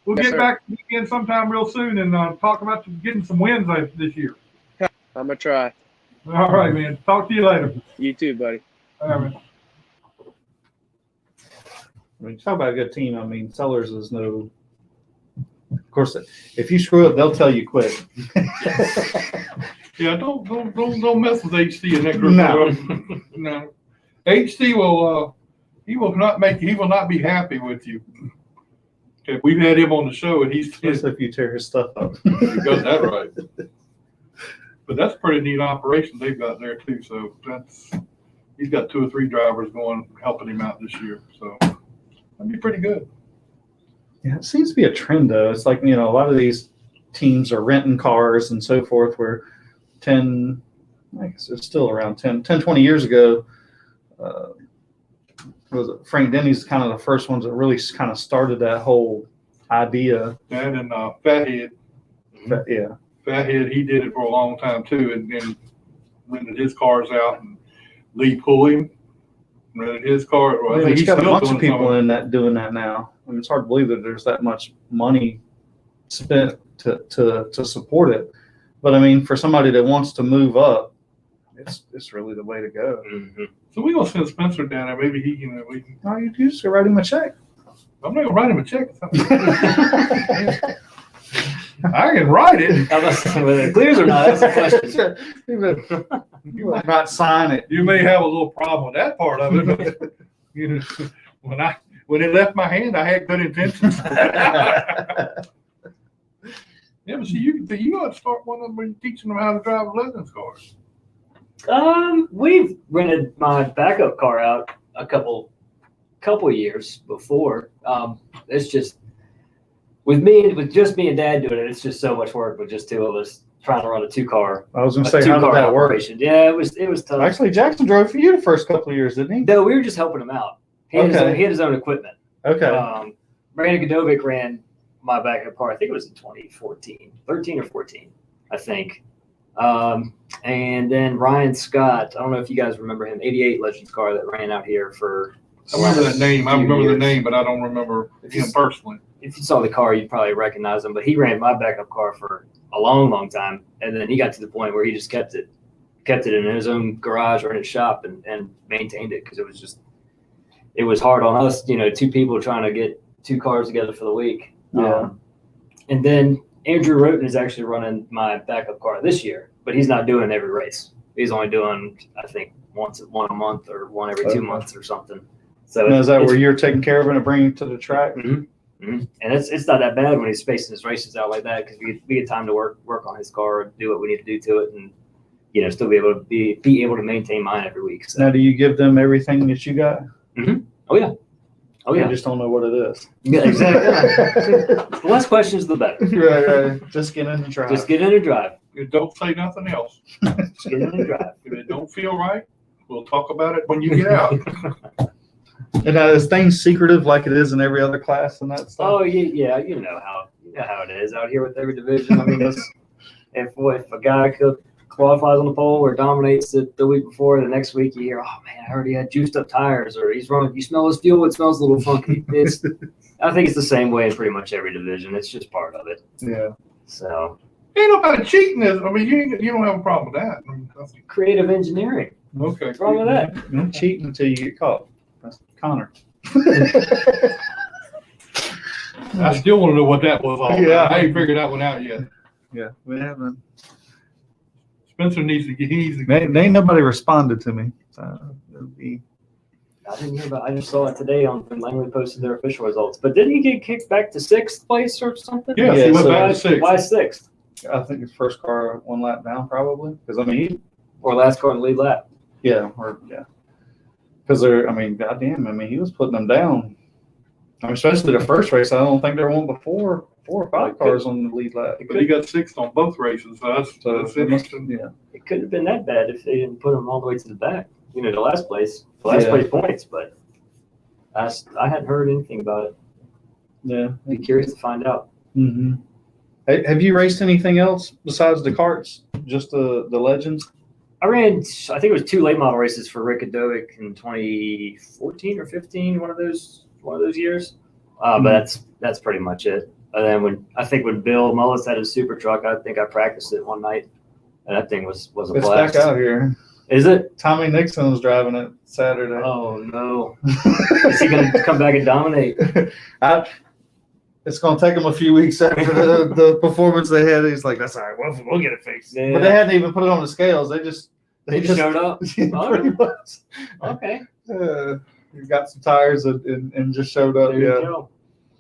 we'll
Yes,
get
sir.
back again sometime real soon and talk about getting some wins this year.
I'm gonna try.
All right, man. Talk to you later.
You too, buddy.
All right, man.
I mean, talk about a good team. I mean, Sellers is no. Of course, if you screw up, they'll tell you quit.
Yeah, don't mess with HC in that group.
No.
No. HC will he will not be happy with you. Okay, we've had him on the show and he's
If you tear his stuff up.
you got that right. But that's a pretty neat operation they've got there too. So he's got 2 or 3 drivers going helping him out this year. So that'd be pretty good.
Yeah, it seems to be a trend though. It's like, a lot of these teams are renting cars and so forth where I guess it's still around 10, 20 years ago, Frank Denny's kind of the first ones that really kind of started that whole idea.
That and Fathead.
Yeah.
Fathead, he did it for a long time too, and rented his cars out. And Lee Pulliam rented his car. Well, I think
he's got a
still
bunch of
doing
people
some
in that doing that now. I mean, it's hard to believe that there's that much money spent to support it. But I mean, for somebody that wants to move up, it's really the way to go.
Mm-hmm.
So we're gonna send Spencer down there. Maybe he can.
Oh, you just go write him a check.
I'm not gonna write him a check. I can write it.
Whether it clears or not, that's the question.
You might not sign it.
You may have a little problem with that part of it, but when it left my hand, I had good intentions. Yeah, but see, you ought to start one of them and teaching them how to drive Legends cars.
We've rented my backup car out a couple years before. It's just with just me and Dad doing it, it's just so much work with just 2 of us trying to run a 2-car.
I was going to say, how did that work?
Operation. Yeah, it was tough.
Actually, Jackson drove for you the first couple of years, didn't he?
No, we were just helping him out. He had his own equipment.
Okay.
Brandon Godovic ran my backup car. I think it was in 2014, 13 or 14, I think. And then Ryan Scott, I don't know if you guys remember him, 88 Legends car that ran out here for.
I remember that name. I remember the name, but I don't remember him personally.
If you saw the car, you'd probably recognize him. But he ran my backup car for a long, long time, and then he got to the point where he just kept it in his own garage or in his shop and maintained it because it it was hard on us, two people trying to get 2 cars together for the week.
Yeah.
And then Andrew Roten is actually running my backup car this year, but he's not doing every race. He's only doing, I think, one a month or one every 2 months or something. So
Now, is that where you're taking care of it and bringing it to the track?
Mm-hmm. And it's not that bad when he's spacing his races out like that, because we get time to work on his car, do what we need to do to it, and still be able to be able to maintain mine every week. So.
Now, do you give them everything that you got?
Mm-hmm. Oh yeah.
I just don't know what it is.
Yeah, exactly. The less questions, the better.
Right. Just get in and drive.
Just get in and drive.
Don't say nothing else.
Just get in and drive.
If it don't feel right, we'll talk about it when you get out.
And is things secretive like it is in every other class and that stuff?
Oh yeah, you know how it is out here with every division. I mean, if a guy qualifies on the pole or dominates the week before, the next week you hear, oh man, I heard he had juiced up tires, or he's running. You smell his fuel; it smells a little funky. I think it's the same way in pretty much every division. It's just part of it.
Yeah.
So
Ain't nobody cheating this. I mean, you don't have a problem with that. I mean,
creative engineering.
okay.
What's wrong with that?
You don't cheat until you get caught. That's Connor.
I still want to know what that was all about.
Yeah.
I ain't figured that one out yet.
Yeah, we haven't.
Spencer needs to get. He needs to
Ain't nobody responded to me. So it'll be.
I didn't hear about. I just saw it today when Langley posted their official results. But didn't he get kicked back to 6th place or something?
Yes, he went back to 6th.
Why 6th?
I think his first car 1 lap down, probably. Because
Or last car in the lead lap.
yeah. Because goddamn, he was putting them down. I mean, especially the first race. I don't think there were but 4 or 5 cars on the lead lap.
But he got 6th on both races. So that's
it must
interesting.
yeah.
It couldn't have been that bad if they didn't put him all the way to the back. The last place points. But I hadn't heard anything about it.
Yeah.
Be curious to find out.
Mm-hmm. Hey, have you raced anything else besides the karts? Just the legends?
I ran, I think it was 2 late model races for Rick Adovic in 2014 or 15, one of those years. But that's pretty much it. And then when Bill Mullis had his super truck, I think I practiced it one night, and that thing was a
It's
blast.
back out here.
Is it?
Tommy Nixon was driving it Saturday.
Oh no! Is he going to come back and dominate?
It's going to take him a few weeks after the performance they had. He's like, that's all right. We'll get it fixed.
Yeah.
But they hadn't even put it on the scales. They just
showed up.
pretty much.
Okay.
He got some tires and just showed up.
There you go.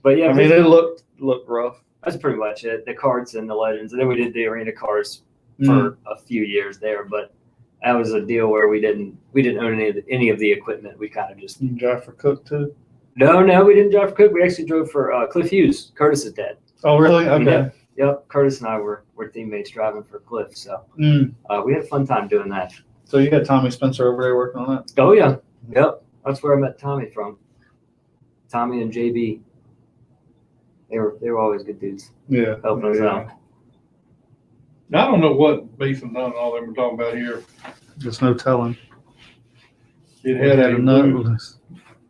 But yeah,
it looked rough.
That's pretty much it. The karts and the legends, and then we did the arena cars for a few years there. But that was a deal where we didn't own any of the equipment. We kind of just.
You drive for Cook too?
No, we didn't drive for Cook. We actually drove for Cliff Hughes, Curtis's dad.
Oh, really? Okay.
Yep. Curtis and I were teammates driving for Cliff, so we had a fun time doing that.
So you had Tommy Spencer over there working on that?
Oh yeah, yep. That's where I met Tommy from. Tommy and JB. They were always good dudes.
Yeah.
Helping us out.
Now, I don't know what Mason Dunn and all them were talking about here.
Just no telling.
It had a
nut
loose.
loose.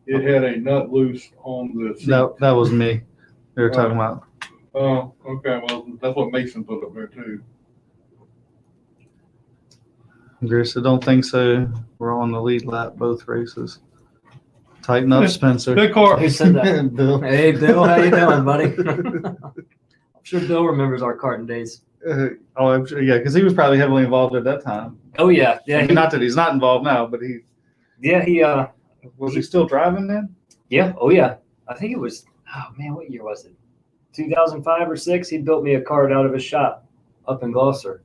It had a nut loose on the seat.
That was me. They were talking about.
Oh, okay. Well, that's what Mason put up there too.
Grace, I don't think so. We're on the lead lap both races. Tighten up, Spencer.
That car.
Who said that?
Bill.
Hey, Bill, how you doing, buddy? I'm sure Bill remembers our karting days.
I'm sure, yeah, because he was probably heavily involved at that time.
Oh yeah,
I mean, not that he's not involved now, but he was he still driving then?
Yeah. Oh yeah. I think it was. Oh man, what year was it? 2005 or 6. He built me a kart out of his shop up in Gloucester,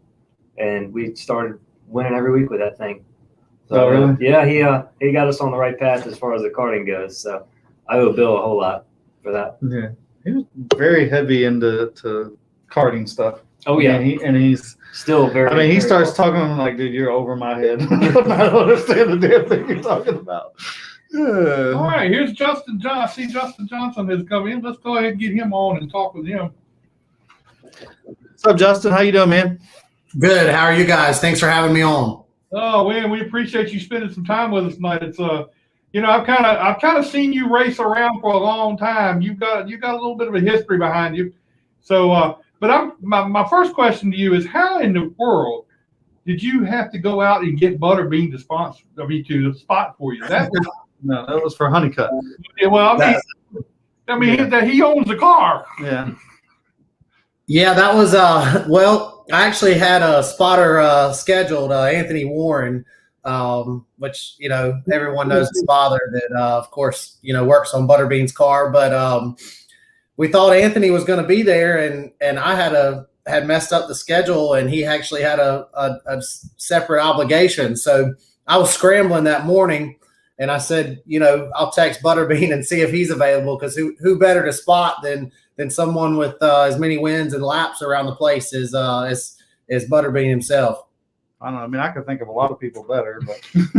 and we started winning every week with that thing. So,
oh really?
Yeah, he got us on the right path as far as the karting goes. So I owe Bill a whole lot for that.
Yeah, he was very heavy into karting stuff.
Oh yeah,
and he's
still very.
I mean, he
very
starts
awesome.
talking. I'm like, dude, you're over my head. I don't understand the damn thing you're talking about.
All right, here's Justin Johnson. I see Justin Johnson has come in. Let's go ahead and get him on and talk with him.
What's up, Justin? How you doing, man?
Good. How are you guys? Thanks for having me on.
Oh, man, we appreciate you spending some time with us tonight. It's I've kind of seen you race around for a long time. You've got a little bit of a history behind you. So, but my first question to you is, how in the world did you have to go out and get Butterbean to the spot for you?
No, that was for Honeycutt.
Yeah, well, that he owns the car.
Yeah.
Yeah, that was well, I actually had a spotter scheduled, Anthony Warren, which everyone knows his father that of course works on Butterbean's car, but we thought Anthony was going to be there, and I had messed up the schedule, and he actually had a separate obligation, so I was scrambling that morning. And I said, I'll text Butterbean and see if he's available, because who better to spot than someone with as many wins and laps around the place as Butterbean himself.
I don't know. I mean, I could think of a lot of people better, but
That's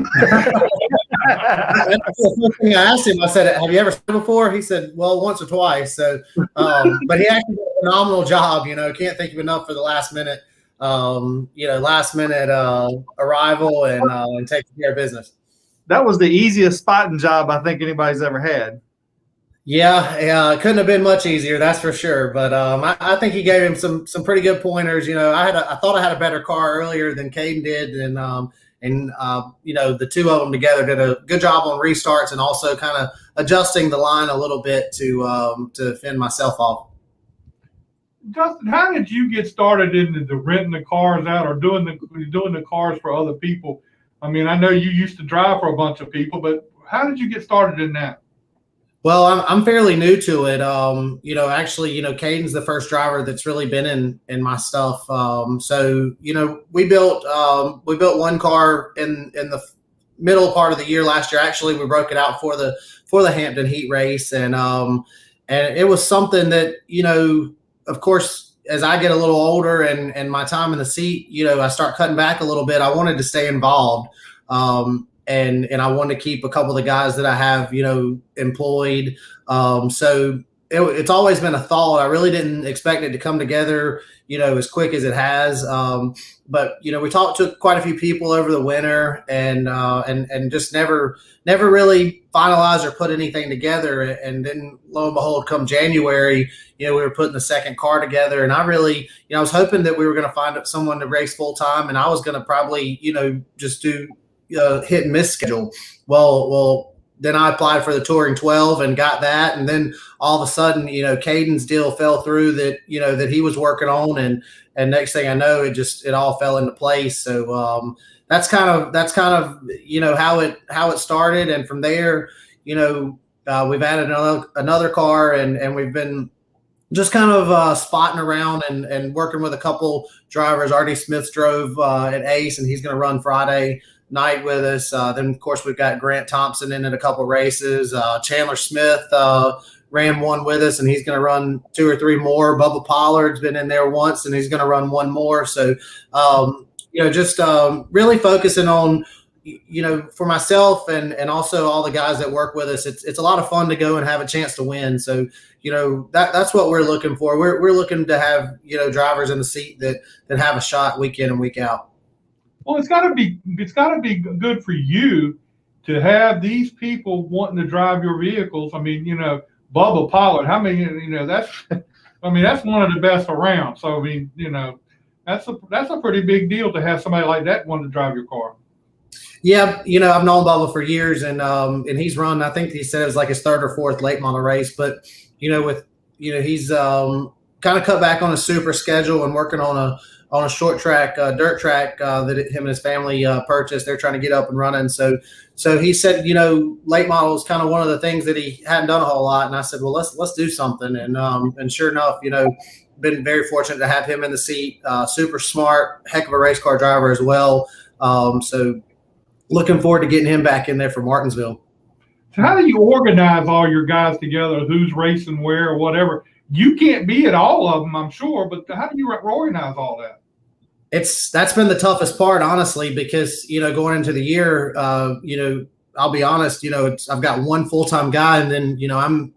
the first thing I asked him. I said, "Have you ever seen before?" He said, "Well, once or twice." So, but he actually did a phenomenal job. Can't think of enough for the last minute arrival and taking care of business.
that was the easiest spotting job I think anybody's ever had.
Yeah, it couldn't have been much easier, that's for sure. But I think he gave him some pretty good pointers. I thought I had a better car earlier than Caden did, and the two of them together did a good job on restarts and also kind of adjusting the line a little bit to fend myself off.
Justin, how did you get started into renting the cars out or doing the cars for other people? I mean, I know you used to drive for a bunch of people, but how did you get started in that?
Well, I'm fairly new to it. Actually, Caden's the first driver that's really been in my stuff. So we built one car in the middle part of the year last year. Actually, we broke it out for the Hampton Heat race, and it was something that of course, as I get a little older and my time in the seat, I start cutting back a little bit. I wanted to stay involved. And I wanted to keep a couple of the guys that I have, employed. So it's always been a thought. I really didn't expect it to come together, as quick as it has. But we talked to quite a few people over the winter, and just never really finalized or put anything together. And then lo and behold, come January, we were putting the second car together, and I really, I was hoping that we were going to find someone to race full time, and I was going to probably, just do hit and miss schedule. Well, then I applied for the Touring 12 and got that, and then all of a sudden, Caden's deal fell through that that he was working on, and next thing I know, it all fell into place. So that's kind of how it started, and from there, we've added another car, and we've been just kind of spotting around and working with a couple drivers. Artie Smith drove at Ace, and he's going to run Friday night with us. Then of course we've got Grant Thompson in at a couple races. Chandler Smith ran one with us, and he's going to run 2 or 3 more. Bubba Pollard's been in there once, and he's going to run one more. So just really focusing on for myself and also all the guys that work with us. It's a lot of fun to go and have a chance to win. So that's what we're looking for. We're looking to have drivers in the seat that have a shot week in and week out.
Well, it's got to be good for you to have these people wanting to drive your vehicles. I mean, Bubba Pollard. How many? That's one of the best around. So I mean, that's a pretty big deal to have somebody like that wanting to drive your car.
Yeah, I've known Bubba for years, and he's run. I think he said it was like his 3rd or 4th late model race. But he's kind of cut back on a super schedule and working on a short track, dirt track that him and his family purchased. They're trying to get up and running. So he said, late model is kind of one of the things that he hadn't done a whole lot. And I said, well, let's do something. And sure enough, been very fortunate to have him in the seat. Super smart, heck of a race car driver as well. So looking forward to getting him back in there for Martinsville.
So how do you organize all your guys together? Who's racing where or whatever? You can't be at all of them, I'm sure, but how do you organize all that?
That's been the toughest part, honestly, because, going into the year, I'll be honest, I've got one full-time guy, and then, I'm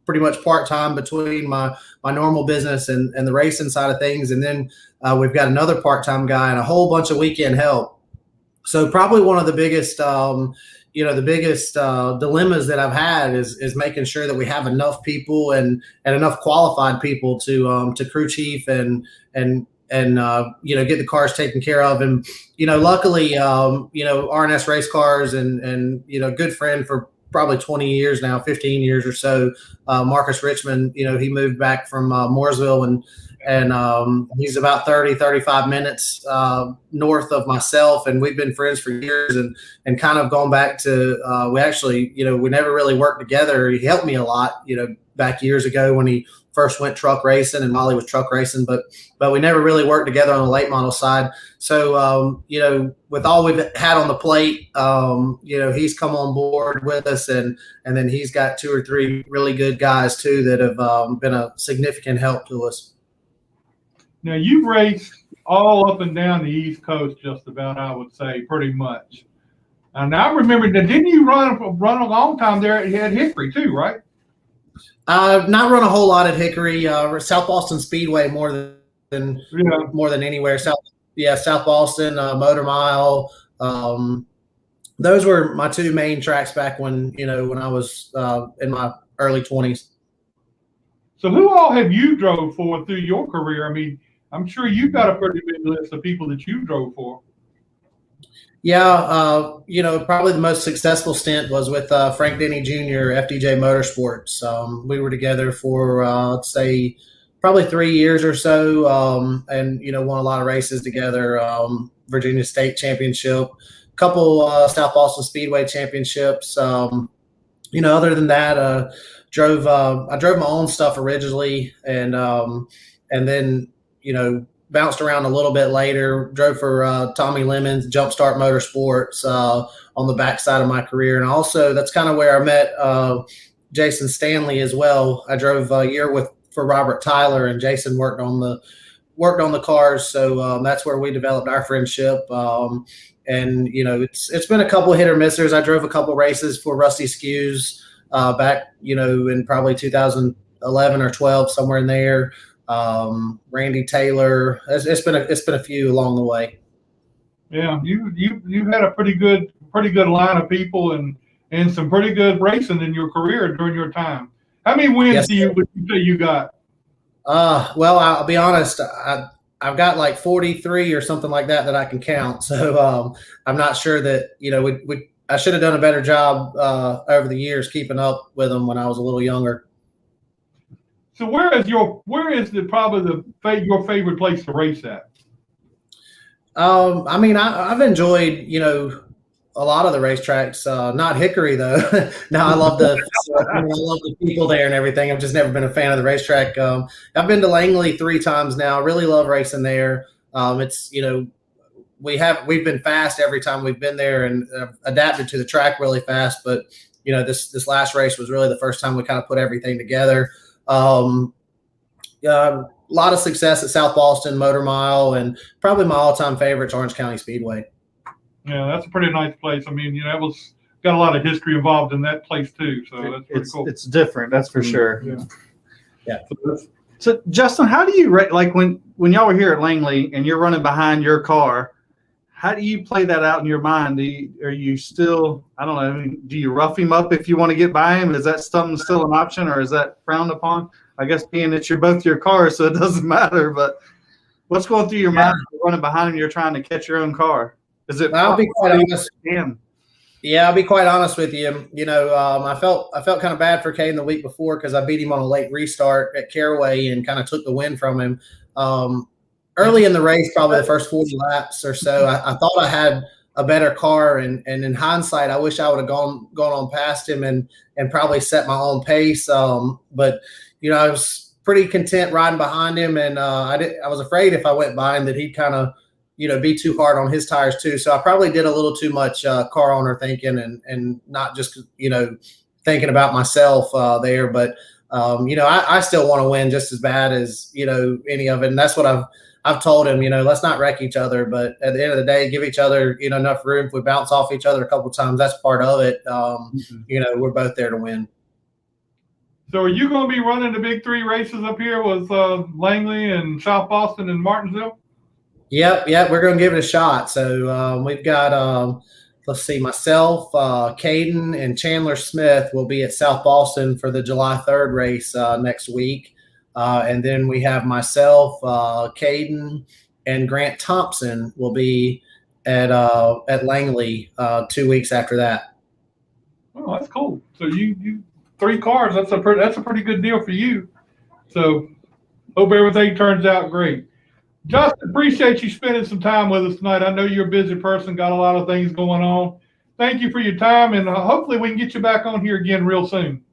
pretty much part-time between my normal business and the racing side of things. And then we've got another part-time guy and a whole bunch of weekend help. So probably one of the biggest, dilemmas that I've had is making sure that we have enough people and enough qualified people to crew chief and get the cars taken care of. And luckily RNS Race Cars and good friend for probably 20 years now, 15 years or so. Marcus Richmond, he moved back from Mooresville, and he's about 30, 35 minutes north of myself, and we've been friends for years, and kind of gone back to we actually, we never really worked together. He helped me a lot, back years ago when he first went truck racing and Molly was truck racing, but we never really worked together on the late model side. So, with all we've had on the plate, he's come on board with us, and then he's got 2 or 3 really good guys too that have been a significant help to us.
Now, you've raced all up and down the East Coast, just about, I would say, pretty much. And I remember that, didn't you run a long time there at Hickory too, right?
Not run a whole lot at Hickory. South Boston Speedway more than anywhere. South Boston, Motor Mile. Those were my 2 main tracks back when I was in my early 20s.
So who all have you drove for through your career? I mean, I'm sure you've got a pretty big list of people that you drove for.
Yeah, probably the most successful stint was with Frank Denny Jr., FDJ Motorsports. We were together for, I'd say, probably 3 years or so, and, won a lot of races together, Virginia State Championship, a couple South Boston Speedway Championships. Other than that, I drove my own stuff originally, and then, bounced around a little bit later, drove for Tommy Lemons, Jumpstart Motorsports on the backside of my career. And also that's kind of where I met Jason Stanley as well. I drove a year for Robert Tyler, and Jason worked on the cars. So that's where we developed our friendship. And, it's been a couple of hit or missers. I drove a couple races for Rusty Skews back, in probably 2011 or 12, somewhere in there. Randy Taylor. It's been a few along the way.
Yeah, you had a pretty good line of people and some pretty good racing in your career during your time. How many wins would you say you got?
Well, I'll be honest. I've got like 43 or something like that I can count. So I'm not sure that I should have done a better job over the years keeping up with them when I was a little younger.
So where is your favorite place to race at?
I mean, I've enjoyed, a lot of the racetracks, not Hickory though. Now I love the people there and everything. I've just never been a fan of the racetrack. I've been to Langley 3 times now. I really love racing there. It's, we've been fast every time we've been there and adapted to the track really fast. But, this last race was really the first time we kind of put everything together. A lot of success at South Boston, Motor Mile, and probably my all-time favorite is Orange County Speedway.
Yeah, that's a pretty nice place. I mean, that was got a lot of history involved in that place too. So that's pretty cool.
It's different, that's for sure.
Yeah.
So Justin, how do you like when y'all were here at Langley and you're running behind your car? How do you play that out in your mind? Are you still, I don't know, I mean, do you rough him up if you want to get by him? Is that something still an option, or is that frowned upon? I guess being that you're both your cars, so it doesn't matter. But what's going through your mind when you're running behind him, you're trying to catch your own car? Is it?
I'll be quite honest.
Yeah,
I'll be quite honest with you. I felt kind of bad for Kane the week before because I beat him on a late restart at Caraway and kind of took the win from him. Early in the race, probably the first 40 laps or so, I thought I had a better car, and in hindsight, I wish I would have gone on past him and probably set my own pace. But I was pretty content riding behind him, and I was afraid if I went by him that he'd kind of be too hard on his tires too. So I probably did a little too much car owner thinking and not just thinking about myself there. But I still want to win just as bad as any of it, and that's what I've told him, let's not wreck each other, but at the end of the day, give each other, enough room. If we bounce off each other a couple of times, that's part of it. We're both there to win.
So are you going to be running the big 3 races up here with Langley and South Boston and Martinsville?
Yep. We're going to give it a shot. So we've got, let's see, myself, Caden, and Chandler Smith will be at South Boston for the July 3rd race next week. And then we have myself, Caden, and Grant Thompson will be at Langley 2 weeks after that.
Oh, that's cool. So you 3 cars. That's a pretty good deal for you. So hope everything turns out great. Justin, appreciate you spending some time with us tonight. I know you're a busy person, got a lot of things going on. Thank you for your time, and hopefully we can get you back on here again real soon.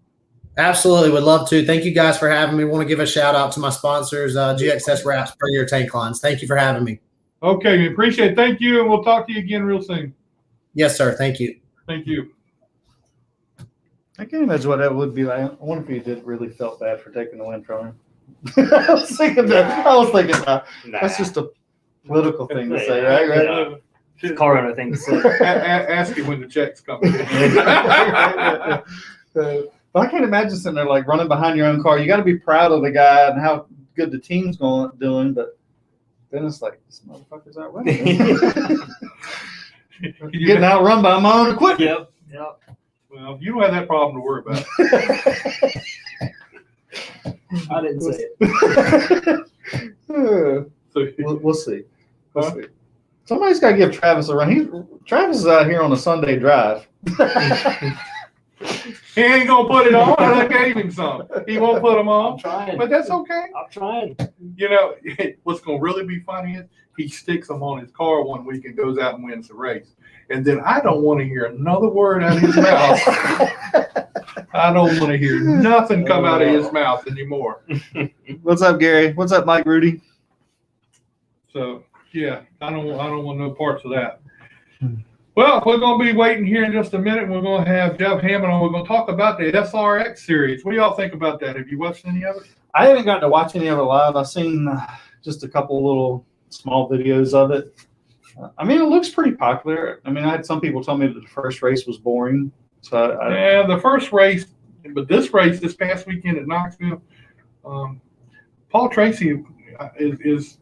Absolutely, would love to. Thank you guys for having me. Want to give a shout out to my sponsors, GXS Wraps, Per Year Tank Lines. Thank you for having me.
Okay, we appreciate it. Thank you, and we'll talk to you again real soon.
Yes, sir. Thank you.
Thank you.
I can't imagine what that would be like. I wonder if he did really felt bad for taking the win from him. I was thinking that. That's just a political thing to say, right?
Car owner thing to say.
Ask him when the checks come in.
But I can't imagine sitting there like running behind your own car. You got to be proud of the guy and how good the team's doing, but then it's like, this motherfucker's out running. Getting outrun by my own equipment.
Yep.
Well, you don't have that problem to worry about.
I didn't say
So,
We'll see. We'll see. Somebody's got to give Travis a run. Travis is out here on a Sunday drive.
he ain't gonna put it on. I gave him some. He won't put them on.
I'm trying.
But that's okay.
I'm trying.
You know, what's gonna really be funny is he sticks them on his car one week and goes out and wins the race. And then I don't want to hear another word out of his mouth. I don't want to hear nothing come out of his mouth anymore.
What's up, Gary? What's up, Mike Rudy?
So yeah, I don't want no parts of that. Well, we're going to be waiting here in just a minute. We're going to have Jeff Hammond on. We're going to talk about the SRX series. What do y'all think about that? Have you watched any of it?
I haven't gotten to watch any of it live. I've seen just a couple little small videos of it. I mean, it looks pretty popular. I mean, I had some people tell me that the first race was boring. So
yeah, the first race, but this race this past weekend at Knoxville, Paul Tracy does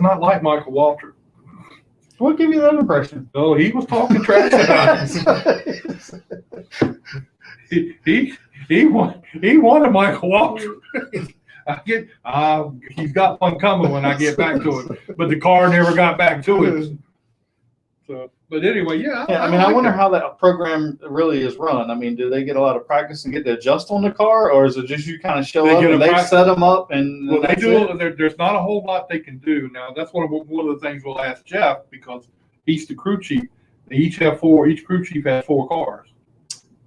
not like Michael Waltrip.
What gave you that impression?
Oh, he was talking trash about it. he wanted Michael Waltrip. He's got one coming when I get back to it, but the car never got back to it. So, but anyway, yeah.
I wonder how that program really is run. I mean, do they get a lot of practice and get to adjust on the car, or is it just you kind of show up and they set them up and?
Well, they do. There's not a whole lot they can do now. That's one of the things we'll ask Jeff because he's the crew chief. They each have 4. Each crew chief has 4 cars.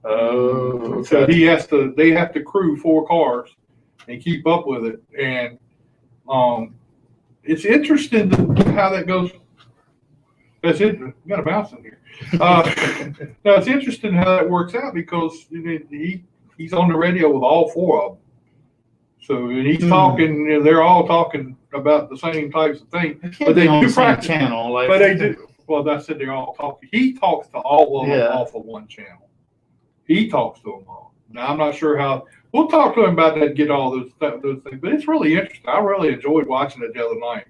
Oh,
so they have to crew 4 cars and keep up with it. And it's interesting how that goes. That's it. We got a mouse in here. No, it's interesting how that works out because he's on the radio with all 4 of them. So he's talking. They're all talking about the same types of things.
But they do practice channel.
But they do. Well, that's it. They're all talking. He talks to all of them off of one channel. He talks to them all. Now I'm not sure how. We'll talk to him about that. Get all those things. But it's really interesting. I really enjoyed watching it the other night.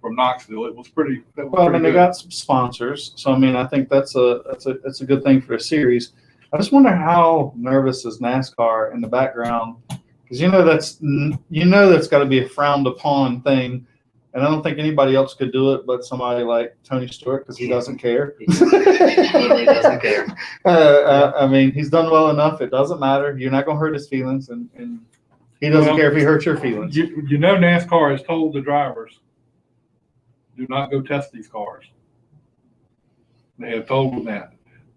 From Knoxville, it was pretty.
Well, I mean, they got some sponsors, so I mean, I think that's a good thing for a series. I just wonder how nervous is NASCAR in the background, because that's got to be a frowned upon thing, and I don't think anybody else could do it, but somebody like Tony Stewart, because he doesn't care.
He literally doesn't care.
I mean, he's done well enough; it doesn't matter. You're not going to hurt his feelings, and he doesn't care if he hurts your feelings.
NASCAR has told the drivers. Do not go test these cars. They have told them that.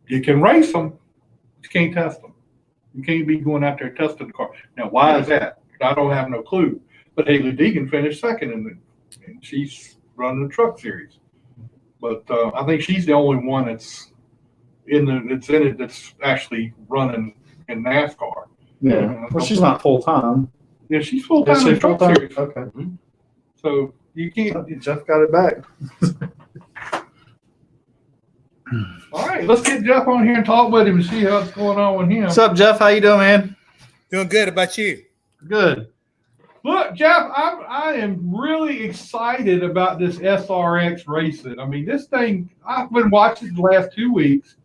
You can race them, but you can't test them. You can't be going out there testing the car. Now, why is that? I don't have no clue. But Haley Deegan finished second and she's running the truck series. But I think she's the only one that's actually running in NASCAR.
Yeah. Well, she's not full time.
Yeah, she's full time in the truck series.
Okay.
So you can't.
Jeff got it back.
All right, let's get Jeff on here and talk with him and see what's going on with him.
What's up, Jeff? How you doing, man?
Doing good. How about you?
Good.
Look, Jeff, I am really excited about this SRX racing. I mean, this thing, I've been watching the last 2 weeks,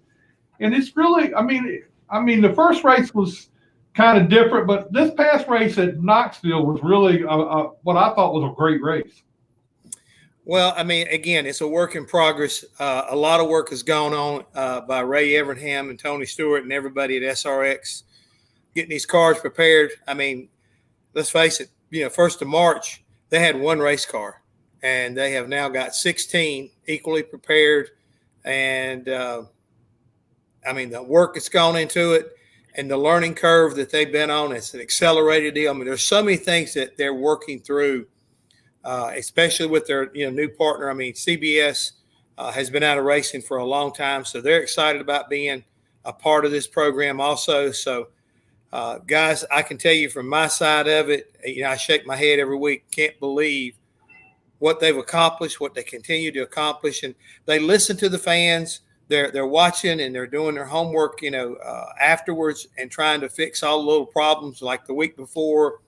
and it's really, I mean, the first race was kind of different, but this past race at Knoxville was really what I thought was a great race.
Well, I mean, again, it's a work in progress. A lot of work has gone on by Ray Evernham and Tony Stewart and everybody at SRX getting these cars prepared. I mean, let's face it, 1st of March, they had one race car, and they have now got 16 equally prepared. And, I mean, the work that's gone into it and the learning curve that they've been on, it's an accelerated deal. I mean, there's so many things that they're working through. Especially with their new partner. I mean, CBS has been out of racing for a long time, so they're excited about being a part of this program also. So, guys, I can tell you from my side of it, I shake my head every week, can't believe what they've accomplished, what they continue to accomplish, and they listen to the fans. They're watching and they're doing their homework, afterwards and trying to fix all the little problems like the week before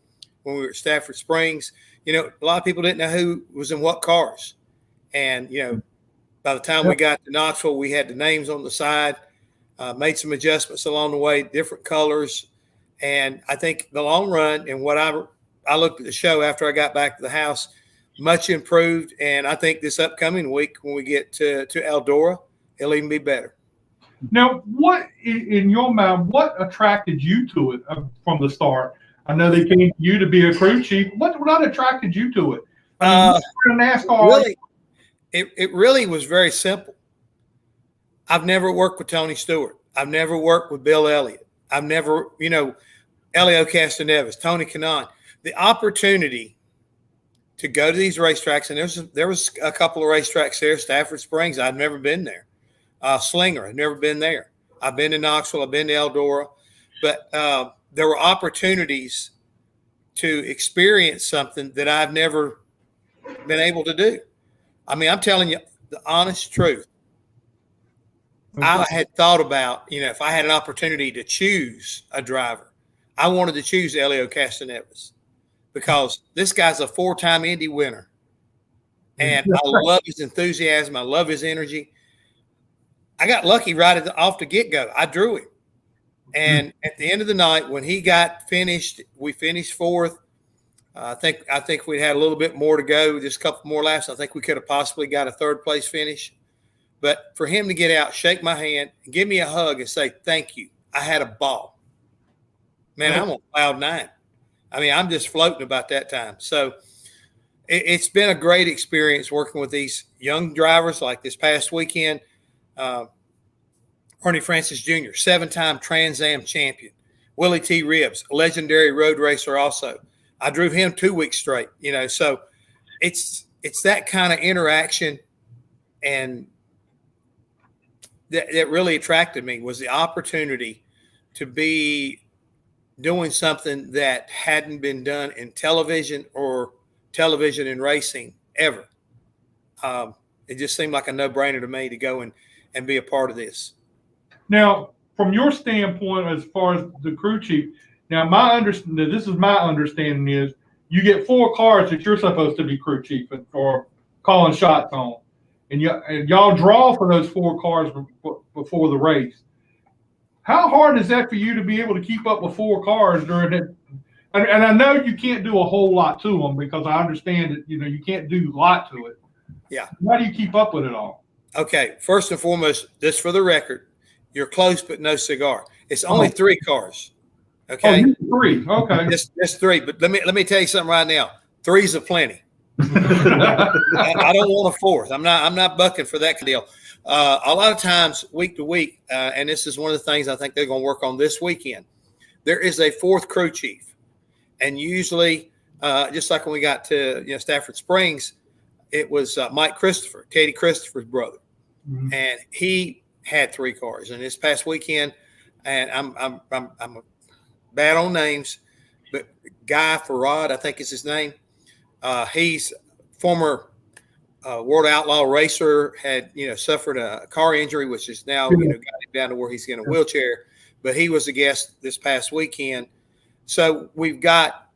when we were at Stafford Springs. A lot of people didn't know who was in what cars. And, by the time we got to Knoxville, we had the names on the side, made some adjustments along the way, different colors. And I think the long run and what I looked at the show after I got back to the house, much improved. And I think this upcoming week when we get to Eldora, it'll even be better.
Now, what in your mind, what attracted you to it from the start? I know they came to you to be a crew chief. What attracted you to it? I mean, you're in NASCAR.
Really, it really was very simple. I've never worked with Tony Stewart. I've never worked with Bill Elliott. I've never, Elio Castaneves, Tony Kanaan. The opportunity to go to these racetracks, and there was a couple of racetracks there, Stafford Springs. I've never been there. Slinger, I've never been there. I've been to Knoxville. I've been to Eldora. But there were opportunities to experience something that I've never been able to do. I mean, I'm telling you the honest truth. I had thought about, if I had an opportunity to choose a driver, I wanted to choose Elio Castaneves because this guy's a 4-time Indy winner. And I love his enthusiasm. I love his energy. I got lucky right off the get-go. I drew him. And at the end of the night, when he got finished, we finished 4th. I think we had a little bit more to go, just a couple more laps. I think we could have possibly got a 3rd place finish. But for him to get out, shake my hand, and give me a hug and say, thank you, I had a ball. Man, I'm on cloud 9. I mean, I'm just floating about that time. So it's been a great experience working with these young drivers like this past weekend. Ernie Francis Jr., 7-time Trans Am champion. Willie T. Ribbs, a legendary road racer also. I drove him 2 weeks straight, so it's that kind of interaction and that really attracted me was the opportunity to be doing something that hadn't been done in television or television and racing ever. It just seemed like a no-brainer to me to go and be a part of this.
Now, from your standpoint, as far as the crew chief, now this is my understanding is you get 4 cars that you're supposed to be crew chief or calling shots on, and y'all draw for those 4 cars before the race. How hard is that for you to be able to keep up with 4 cars during it? And I know you can't do a whole lot to them because I understand that you can't do a lot to it.
Yeah.
How do you keep up with it all?
Okay, first and foremost, just for the record, you're close but no cigar. It's only 3 cars. Okay,
3. Okay,
just 3. But let me tell you something right now. 3's a plenty. I don't want a 4th. I'm not bucking for that deal. A lot of times, week to week, and this is one of the things I think they're going to work on this weekend. There is a 4th crew chief, and usually, just like when we got to Stafford Springs, it was Mike Christopher, Katie Christopher's brother, and he had 3 cars. And this past weekend, and I'm bad on names, but Guy Farad, I think is his name. He's former World Outlaw racer, had suffered a car injury, which is now got him down to where he's in a wheelchair. But he was a guest this past weekend. So we've got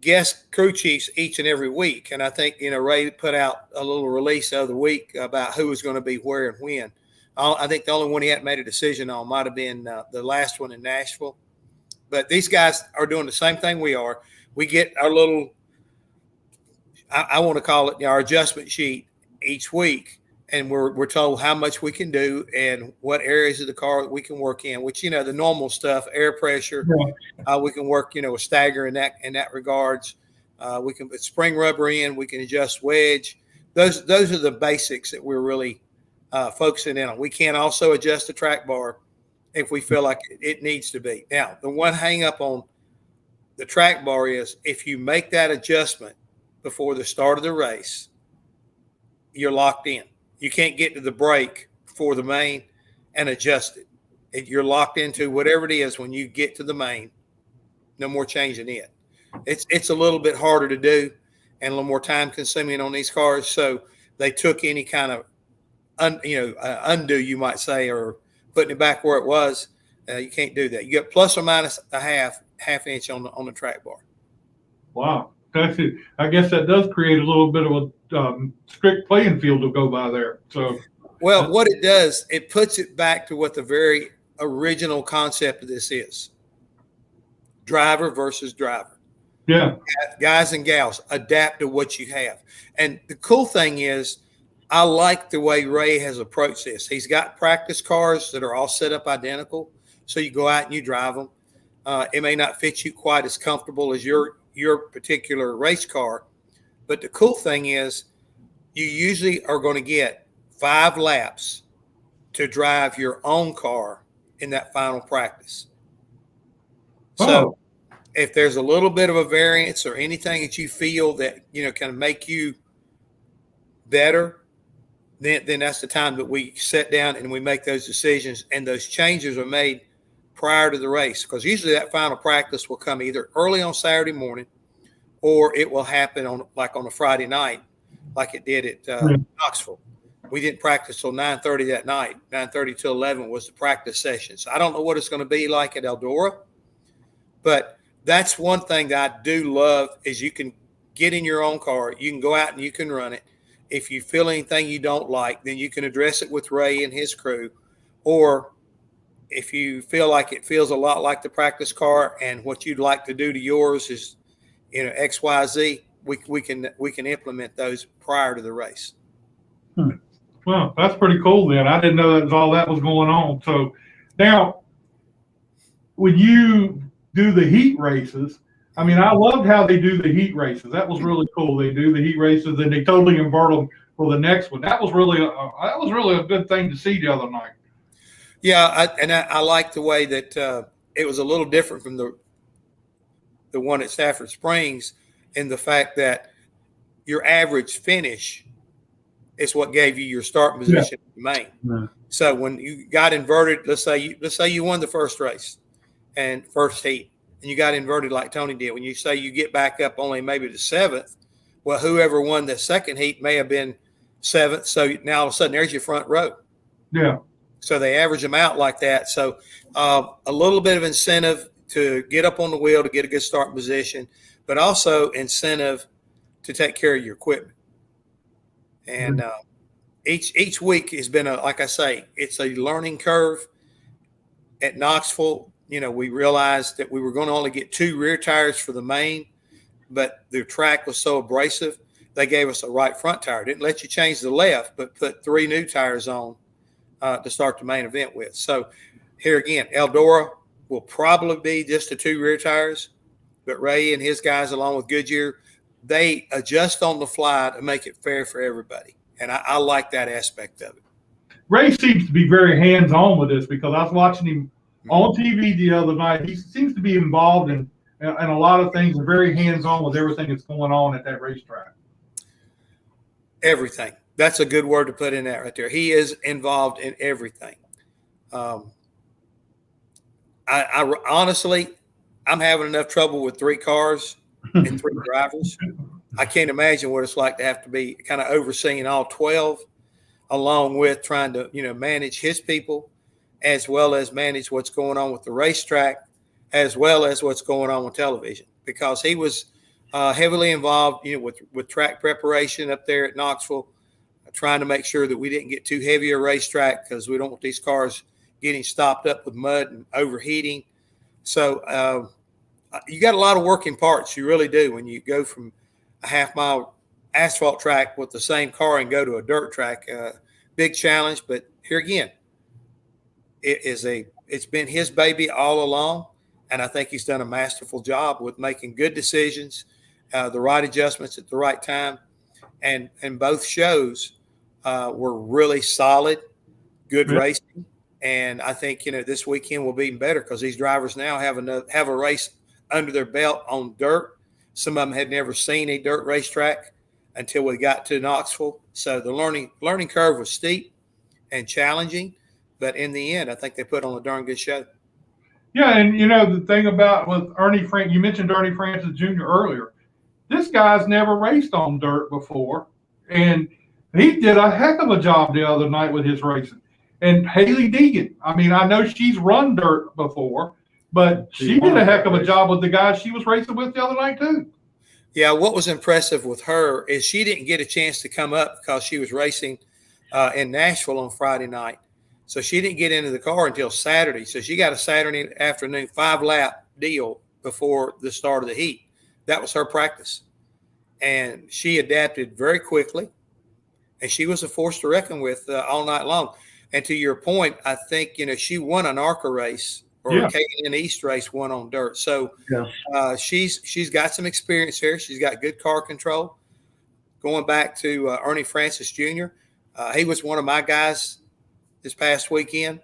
guest crew chiefs each and every week, and I think Ray put out a little release the other week about who was going to be where and when. I think the only one he hadn't made a decision on might have been the last one in Nashville. But these guys are doing the same thing we are. We get our little I want to call it our adjustment sheet each week. And we're told how much we can do and what areas of the car we can work in, which, the normal stuff, air pressure, we can work, with stagger in that regards. We can put spring rubber in, we can adjust wedge. Those are the basics that we're really focusing in on. We can also adjust the track bar if we feel like it needs to be. Now, the one hang up on the track bar is if you make that adjustment before the start of the race, you're locked in. You can't get to the brake for the main and adjust it. You're locked into whatever it is when you get to the main. No more changing it. It's a little bit harder to do and a little more time consuming on these cars. So they took any kind of undo, you might say, or putting it back where it was. You can't do that. You get plus or minus a half inch on the track bar.
Wow. That's it. I guess that does create a little bit of a strict playing field to go by there. So,
well, what it does, it puts it back to what the very original concept of this is: driver versus driver.
Yeah,
guys and gals, adapt to what you have. And the cool thing is, I like the way Ray has approached this. He's got practice cars that are all set up identical, so you go out and you drive them. It may not fit you quite as comfortable as your particular race car, but the cool thing is you usually are going to get 5 laps to drive your own car in that final practice. So if there's a little bit of a variance or anything that you feel that can make you better, then that's the time that we sit down and we make those decisions, and those changes are made prior to the race, because usually that final practice will come either early on Saturday morning or it will happen on a Friday night, like it did at Knoxville. We didn't practice till 9:30 that night. 9:30 till 11 was the practice session. So I don't know what it's going to be like at Eldora, but that's one thing that I do love is you can get in your own car. You can go out and you can run it. If you feel anything you don't like, then you can address it with Ray and his crew. Or if you feel like it feels a lot like the practice car and what you'd like to do to yours is, X, Y, Z, we can implement those prior to the race.
Well, that's pretty cool then. I didn't know all that was going on. So now, when you do the heat races, I mean, I loved how they do the heat races. That was really cool. They do the heat races and they totally invert them for the next one. That was really a good thing to see the other night.
Yeah, I like the way that it was a little different from the one at Stafford Springs in the fact that your average finish is what gave you your start position in the main.
Yeah.
So when you got inverted, let's say you won the first race and first heat, and you got inverted like Tony did. When you say you get back up only maybe the 7th, well, whoever won the second heat may have been 7th. So now all of a sudden there's your front row.
Yeah.
So they average them out like that. So a little bit of incentive to get up on the wheel to get a good starting position, but also incentive to take care of your equipment. And each week has been like I say, it's a learning curve. At Knoxville, we realized that we were going to only get 2 rear tires for the main, but the track was so abrasive, they gave us a right front tire. Didn't let you change the left, but put 3 new tires on to start the main event with. So here again, Eldora will probably be just the 2 rear tires, but Ray and his guys, along with Goodyear, they adjust on the fly to make it fair for everybody. And I like that aspect of it.
Ray seems to be very hands-on with this because I was watching him on TV the other night. He seems to be involved in a lot of things and very hands-on with everything that's going on at that racetrack.
Everything. That's a good word to put in that right there. He is involved in everything. I honestly, I'm having enough trouble with 3 cars and 3 drivers. I can't imagine what it's like to have to be kind of overseeing all 12, along with trying to, manage his people, as well as manage what's going on with the racetrack, as well as what's going on with television, because he was heavily involved, with track preparation up there at Knoxville, trying to make sure that we didn't get too heavy a racetrack because we don't want these cars getting stopped up with mud and overheating. So you got a lot of working parts. You really do. When you go from a half mile asphalt track with the same car and go to a dirt track. Big challenge, but here again, it's been his baby all along, and I think he's done a masterful job with making good decisions, the right adjustments at the right time, and both shows were really solid, good racing, and I think this weekend will be even better because these drivers now have a race under their belt on dirt. Some of them had never seen a dirt racetrack until we got to Knoxville, so the learning curve was steep and challenging. But in the end, I think they put on a darn good show.
Yeah, and the thing about with Ernie you mentioned Ernie Francis Jr. earlier. This guy's never raced on dirt before, and he did a heck of a job the other night with his racing. And Haley Deegan, I mean, I know she's run dirt before, but she did a heck of a job with the guys she was racing with the other night too.
Yeah, what was impressive with her is she didn't get a chance to come up because she was racing in Nashville on Friday night. So she didn't get into the car until Saturday. So she got a Saturday afternoon 5-lap deal before the start of the heat. That was her practice. And she adapted very quickly. And she was a force to reckon with all night long. And to your point, I think, she won an ARCA race or a K&N East race, won on dirt. So she's got some experience here. She's got good car control. Going back to Ernie Francis Jr., he was one of my guys this past weekend,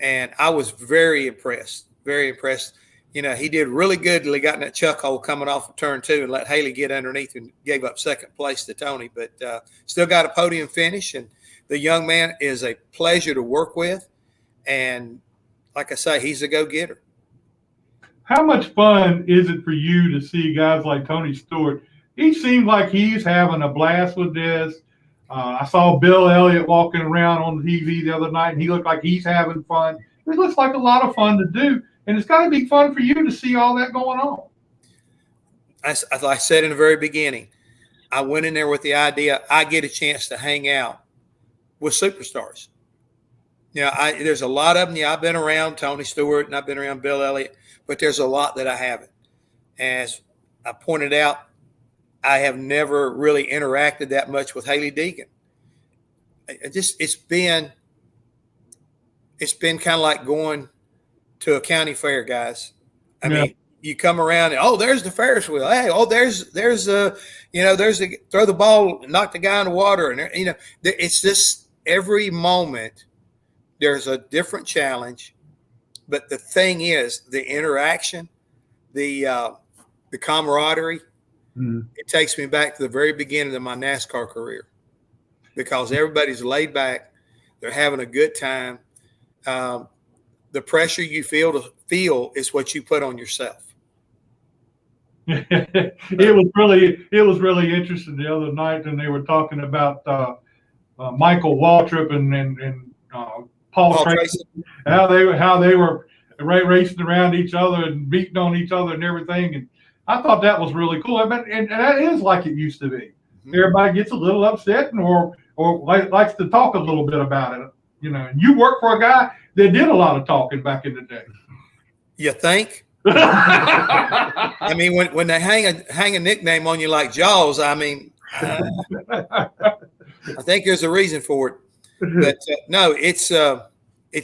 and I was very impressed, very impressed. He did really good till he got in that chuck hole coming off of turn 2 and let Haley get underneath and gave up second place to Tony, but still got a podium finish. And the young man is a pleasure to work with. And like I say, he's a go-getter.
How much fun is it for you to see guys like Tony Stewart? He seems like he's having a blast with this. I saw Bill Elliott walking around on TV the other night, and he looked like he's having fun. It looks like a lot of fun to do, and it's got to be fun for you to see all that going on.
As I said in the very beginning, I went in there with the idea I get a chance to hang out with superstars. There's a lot of them. I've been around Tony Stewart and I've been around Bill Elliott, but there's a lot that I haven't. As I pointed out, I have never really interacted that much with Haley Deegan. It's been kind of like going to a county fair, guys. I mean, you come around and there's the Ferris wheel. Hey, there's the throw the ball, knock the guy in the water, and it's just every moment there's a different challenge. But the thing is, the interaction, the camaraderie. It takes me back to the very beginning of my NASCAR career because everybody's laid back. They're having a good time. The pressure you feel is what you put on yourself.
It was really interesting the other night when they were talking about Michael Waltrip and Paul Tracy, how they were racing around each other and beating on each other and everything. And I thought that was really cool. And that is like it used to be. Everybody gets a little upset or likes to talk a little bit about it. And you work for a guy that did a lot of talking back in the day.
You think? I mean, when they hang a nickname on you like Jaws, I mean, I think there's a reason for it. But no, it's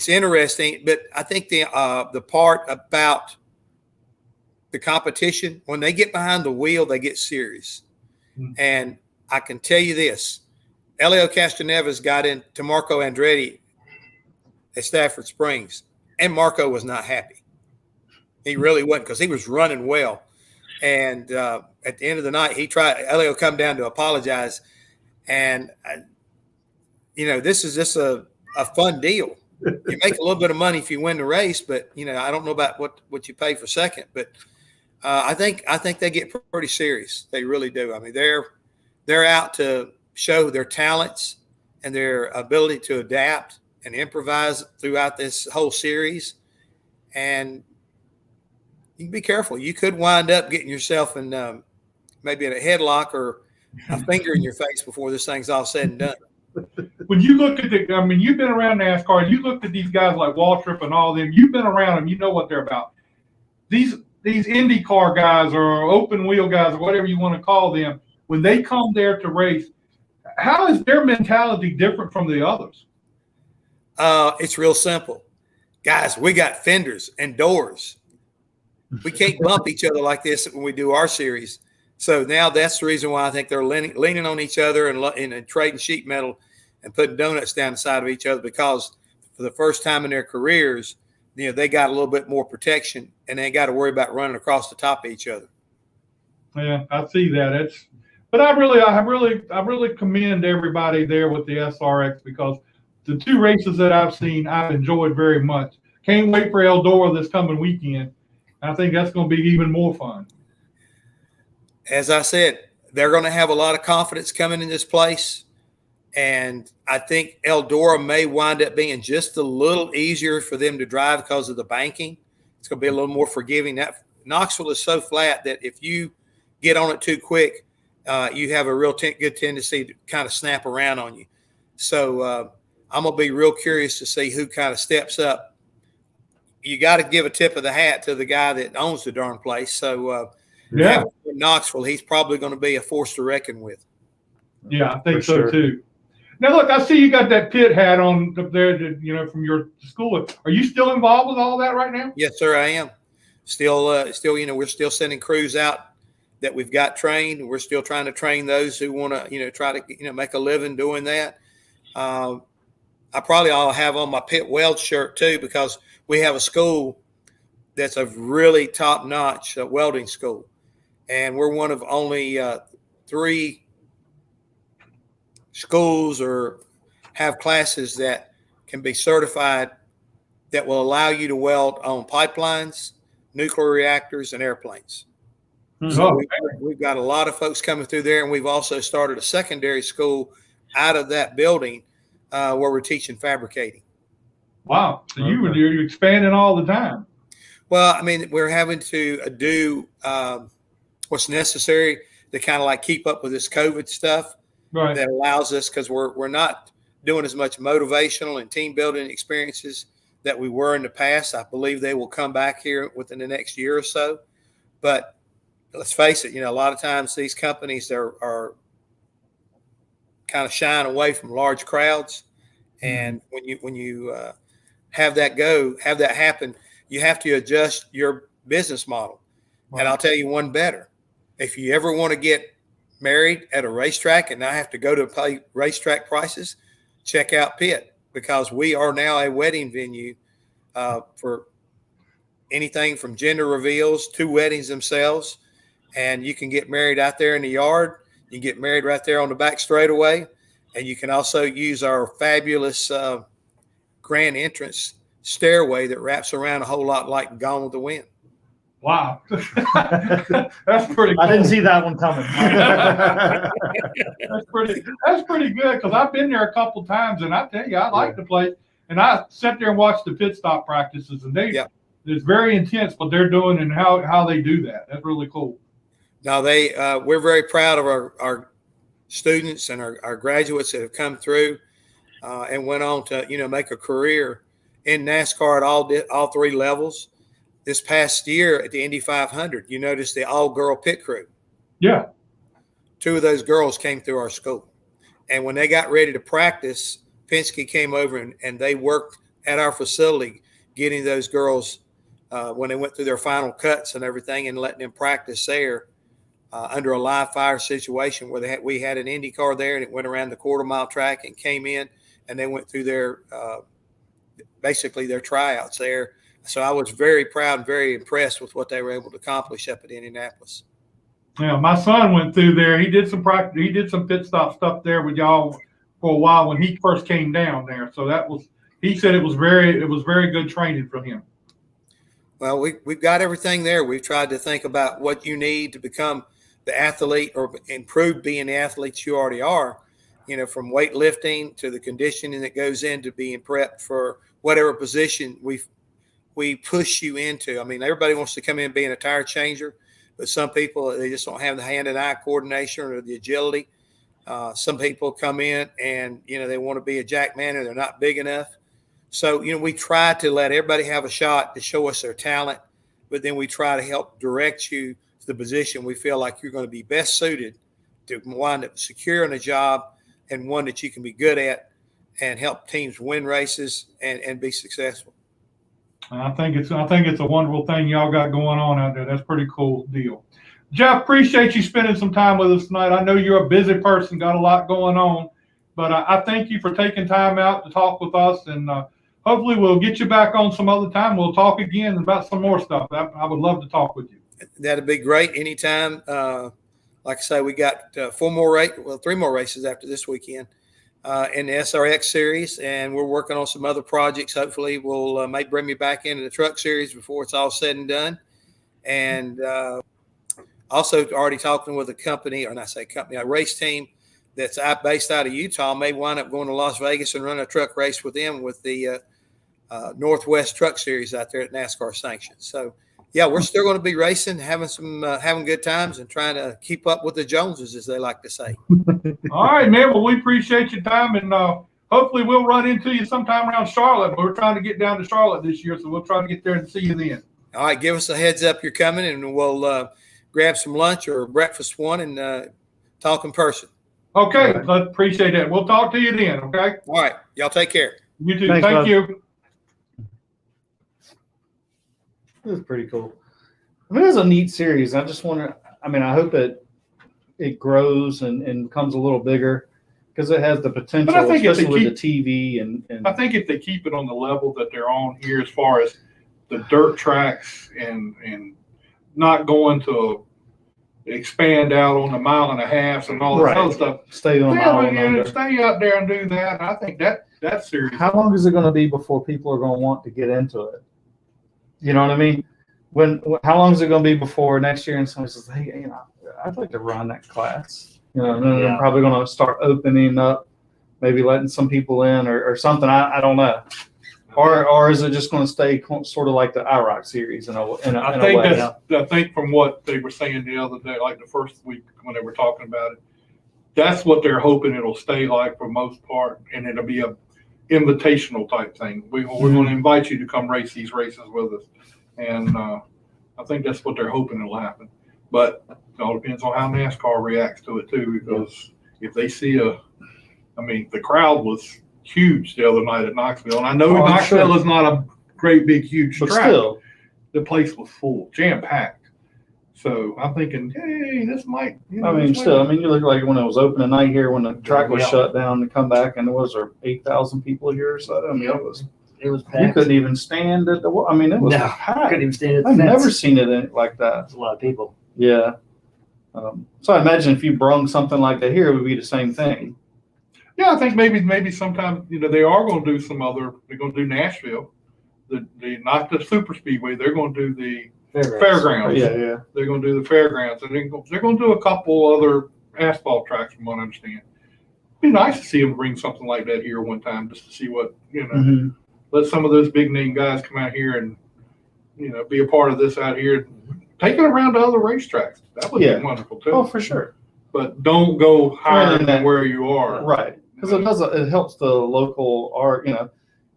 interesting. But I think the part about the competition, when they get behind the wheel, they get serious. And I can tell you this, Elio Castroneves got into Marco Andretti at Stafford Springs, and Marco was not happy. He really wasn't because he was running well. And at the end of the night, Elio come down to apologize. And, this is just a fun deal. You make a little bit of money if you win the race, but, I don't know about what you pay for second. But I think they get pretty serious. They really do. I mean, they're out to show their talents and their ability to adapt and improvise throughout this whole series. And you can be careful. You could wind up getting yourself in maybe in a headlock or a finger in your face before this thing's all said and done.
When you look at you've been around NASCAR. You looked at these guys like Waltrip and all of them. You've been around them. You know what they're about. These IndyCar guys or open wheel guys or whatever you want to call them, when they come there to race, how is their mentality different from the others?
It's real simple. Guys, we got fenders and doors. We can't bump each other like this when we do our series. So now that's the reason why I think they're leaning on each other and trading sheet metal and putting donuts down the side of each other, because for the first time in their careers, they got a little bit more protection and they ain't got to worry about running across the top of each other.
Yeah, I see that. But I really commend everybody there with the SRX, because the 2 races that I've seen, I've enjoyed very much. Can't wait for Eldora this coming weekend. I think that's going to be even more fun.
As I said, they're going to have a lot of confidence coming in this place. And I think Eldora may wind up being just a little easier for them to drive because of the banking. It's going to be a little more forgiving. That Knoxville is so flat that if you get on it too quick, you have a real good tendency to kind of snap around on you. So I'm going to be real curious to see who kind of steps up. You got to give a tip of the hat to the guy that owns the darn place. So
Yeah,
in Knoxville, he's probably going to be a force to reckon with.
yeah, I think
For
so
sure.
too. Now, look, I see you got that pit hat on up there, from your school. Are you still involved with all that right now?
Yes, sir, I am. Still, we're still sending crews out that we've got trained. We're still trying to train those who want to, try to, make a living doing that. I probably ought to have on my pit weld shirt too, because we have a school that's a really top-notch welding school, and we're one of only 3 schools or have classes that can be certified that will allow you to weld on pipelines, nuclear reactors, and airplanes. So we've got a lot of folks coming through there, and we've also started a secondary school out of that building where we're teaching fabricating.
Wow. So you're expanding all the time.
Well, I mean, we're having to do what's necessary to kind of like keep up with this COVID stuff.
Right.
That allows us, because we're not doing as much motivational and team building experiences that we were in the past. I believe they will come back here within the next year or so. But let's face it, a lot of times these companies are kind of shying away from large crowds. And when you have that happen, you have to adjust your business model. Right. And I'll tell you one better. If you ever want to get married at a racetrack and not have to go to pay racetrack prices, check out Pitt, because we are now a wedding venue for anything from gender reveals to weddings themselves. And you can get married out there in the yard. You can get married right there on the back straightaway. And you can also use our fabulous grand entrance stairway that wraps around a whole lot like Gone with the Wind.
Wow. That's pretty cool.
I didn't see that one coming.
That's pretty good, because I've been there a couple times, and I tell you, I like the place. And I sat there and watched the pit stop practices, and it's very intense what they're doing and how they do that. That's really cool.
Now we're very proud of our students and our graduates that have come through and went on to make a career in NASCAR at all 3 levels. This past year at the Indy 500, you noticed the all-girl pit crew.
Yeah.
2 of those girls came through our school. And when they got ready to practice, Penske came over and they worked at our facility getting those girls when they went through their final cuts and everything, and letting them practice there under a live fire situation where we had an Indy car there, and it went around the quarter-mile track and came in, and they went through their basically their tryouts there. So I was very proud and very impressed with what they were able to accomplish up at Indianapolis.
Yeah, my son went through there. He did some practice. He did some pit stop stuff there with y'all for a while when he first came down there. So he said it was very good training for him.
Well, we've got everything there. We've tried to think about what you need to become the athlete or improve being the athletes you already are, from weightlifting to the conditioning that goes into being prepped for whatever position we push you into. I mean, everybody wants to come in being a tire changer, but some people, they just don't have the hand and eye coordination or the agility. Some people come in and, they want to be a jack man and they're not big enough. So, we try to let everybody have a shot to show us their talent, but then we try to help direct you to the position we feel like you're going to be best suited to wind up securing a job and one that you can be good at and help teams win races and be successful.
I think it's a wonderful thing y'all got going on out there. That's a pretty cool deal. Jeff, appreciate you spending some time with us tonight. I know you're a busy person, got a lot going on, but I thank you for taking time out to talk with us, and hopefully we'll get you back on some other time. We'll talk again about some more stuff. I would love to talk with you.
That'd be great anytime. Like I say, we got three more races after this weekend in the SRX series, and we're working on some other projects. Hopefully we'll bring me back into the truck series before it's all said and done. And also already talking with a company, or not say company, a race team that's based out of Utah. May wind up going to Las Vegas and run a truck race with them with the Northwest Truck Series out there at NASCAR sanctions. So yeah, we're still going to be racing, having good times, and trying to keep up with the Joneses, as they like to say.
All right, man. Well, we appreciate your time, and hopefully we'll run into you sometime around Charlotte. We're trying to get down to Charlotte this year, so we'll try to get there and see you then.
All right, give us a heads up you're coming, and we'll grab some lunch or breakfast and talk in person.
Okay, right. Appreciate that. We'll talk to you then, okay?
All right, y'all take care.
You too. Thank you.
This is pretty cool. I mean, it's a neat series. I just wonder, I hope it grows and becomes a little bigger, because it has the potential, especially with the TV. And
I think if they keep it on the level that they're on here, as far as the dirt tracks and not going to expand out on the 1.5 miles and all that other stuff.
Stay on
stay out there and do that. I think that's serious.
How long is it going to be before people are going to want to get into it? You know what I mean? How long is it going to be before next year and somebody says, hey, I'd like to run that class? And then they're probably going to start opening up, maybe letting some people in or something. I don't know. Or is it just going to stay sort of like the IROC series in a way?
I think from what they were saying the other day, like the first week when they were talking about it, that's what they're hoping it'll stay like for most part, and it'll be a invitational type thing. We're going to invite you to come race these races with us, and I think that's what they're hoping will happen. But it all depends on how NASCAR reacts to it too, because if they see the crowd was huge the other night at Knoxville, and I know Knoxville is not a great big huge track.
Still,
the place was full, jam packed. So I'm thinking, hey, this might.
you look like when it was opening night here, when the track was shut down to come back, and there was 8,000 people here or so.
It was packed.
You couldn't even stand at the. It was packed.
Couldn't even stand at the
I've
fence.
never seen it like that.
That's a lot of people.
Yeah. So I imagine if you brung something like that here, it would be the same thing.
Yeah, I think maybe sometime they are going to do some other. They're going to do Nashville, not the super speedway. They're going to do the fairgrounds.
Yeah.
They're going to do the fairgrounds, and they're going to do a couple other asphalt tracks, from what I understand. It'd be nice to see them bring something like that here one time, just to see what Let some of those big name guys come out here and be a part of this out here. Take it around to other racetracks. That would be wonderful too.
Oh, for sure.
But don't go higher than where you are.
Right. Because it helps the local art,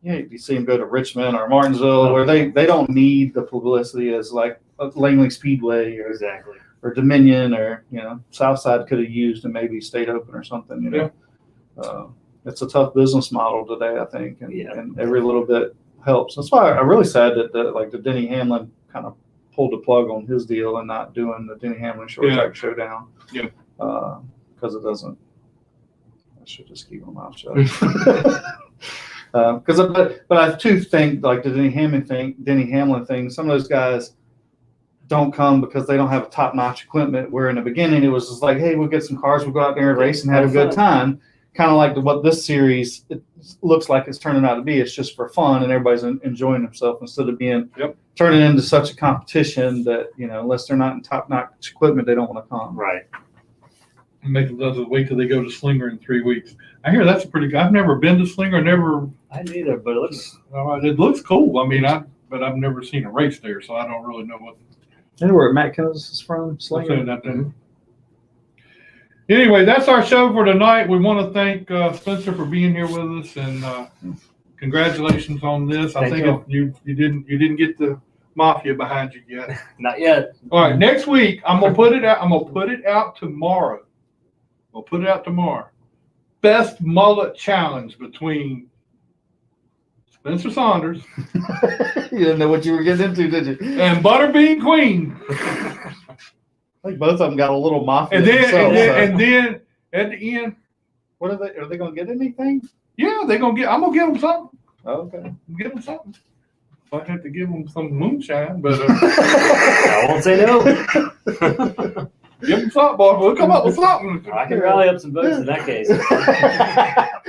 you see them go to Richmond or Martinsville, where they don't need the publicity as like Langley Speedway or Dominion or, Southside could have used and maybe stayed open or something, It's a tough business model today, I think, and every little bit helps. That's why I'm really sad that the Denny Hamlin kind of pulled the plug on his deal and not doing the Denny Hamlin Short Track Showdown.
Yeah.
Because it doesn't. I should just keep my mouth shut. But I too think like the Denny Hamlin thing. Some of those guys don't come because they don't have top-notch equipment. Where in the beginning it was just like, hey, we'll get some cars, we'll go out there and race and have a good time. Kind of like what this series it looks like it's turning out to be. It's just for fun and everybody's enjoying themselves instead of being turning into such a competition that unless they're not in top-notch equipment, they don't want to come.
Right.
Make them wait till they go to Slinger in 3 weeks. I hear that's a pretty good. I've never been to Slinger. Never.
I neither, but
it looks cool. But I've never seen a race there, so I don't really know what.
And where Matt Kenneth is from, Slinger.
Anyway, that's our show for tonight. We want to thank Spencer for being here with us, and congratulations on this. I think you didn't get the mafia behind you yet.
Not yet.
All right, next week I'm gonna put it out. I'm gonna put it out tomorrow. We'll put it out tomorrow. Best mullet challenge between Spencer Saunders
You didn't know what you were getting into, did you?
and Butterbean Queen.
I think both of them got a little mafia.
And then,
themselves, so-
and then at the end,
What are they? Are they going to get anything?
yeah, they're gonna get. I'm gonna give them something.
Okay.
Give them something. Might have to give them some moonshine, but
I won't say no.
give them something, boy. We'll come up with something.
I can rally up some votes in that case.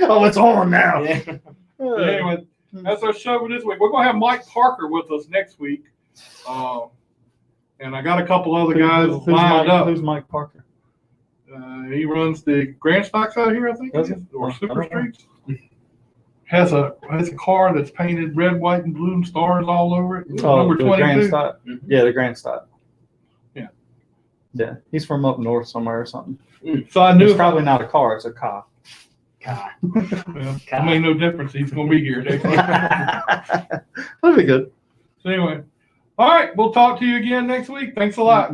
Oh, it's on now.
Yeah.
But anyway, that's our show for this week. We're gonna have Mike Parker with us next week, and I got a couple other guys lined up.
Who's Mike Parker?
He runs the Grand Stocks out here, I think,
Does he?
or
I
Super
don't know.
Streets. Has a car that's painted red, white, and blue and stars all over it. Number
the Grand
22.
Stock. Yeah, the Grand Stock.
Yeah.
Yeah, he's from up north somewhere or something.
So I knew
It's
if
probably not a car; it's a car.
God.
well, it made no difference. He's gonna be here next week.
That'd be good.
So anyway, all right, we'll talk to you again next week. Thanks a lot.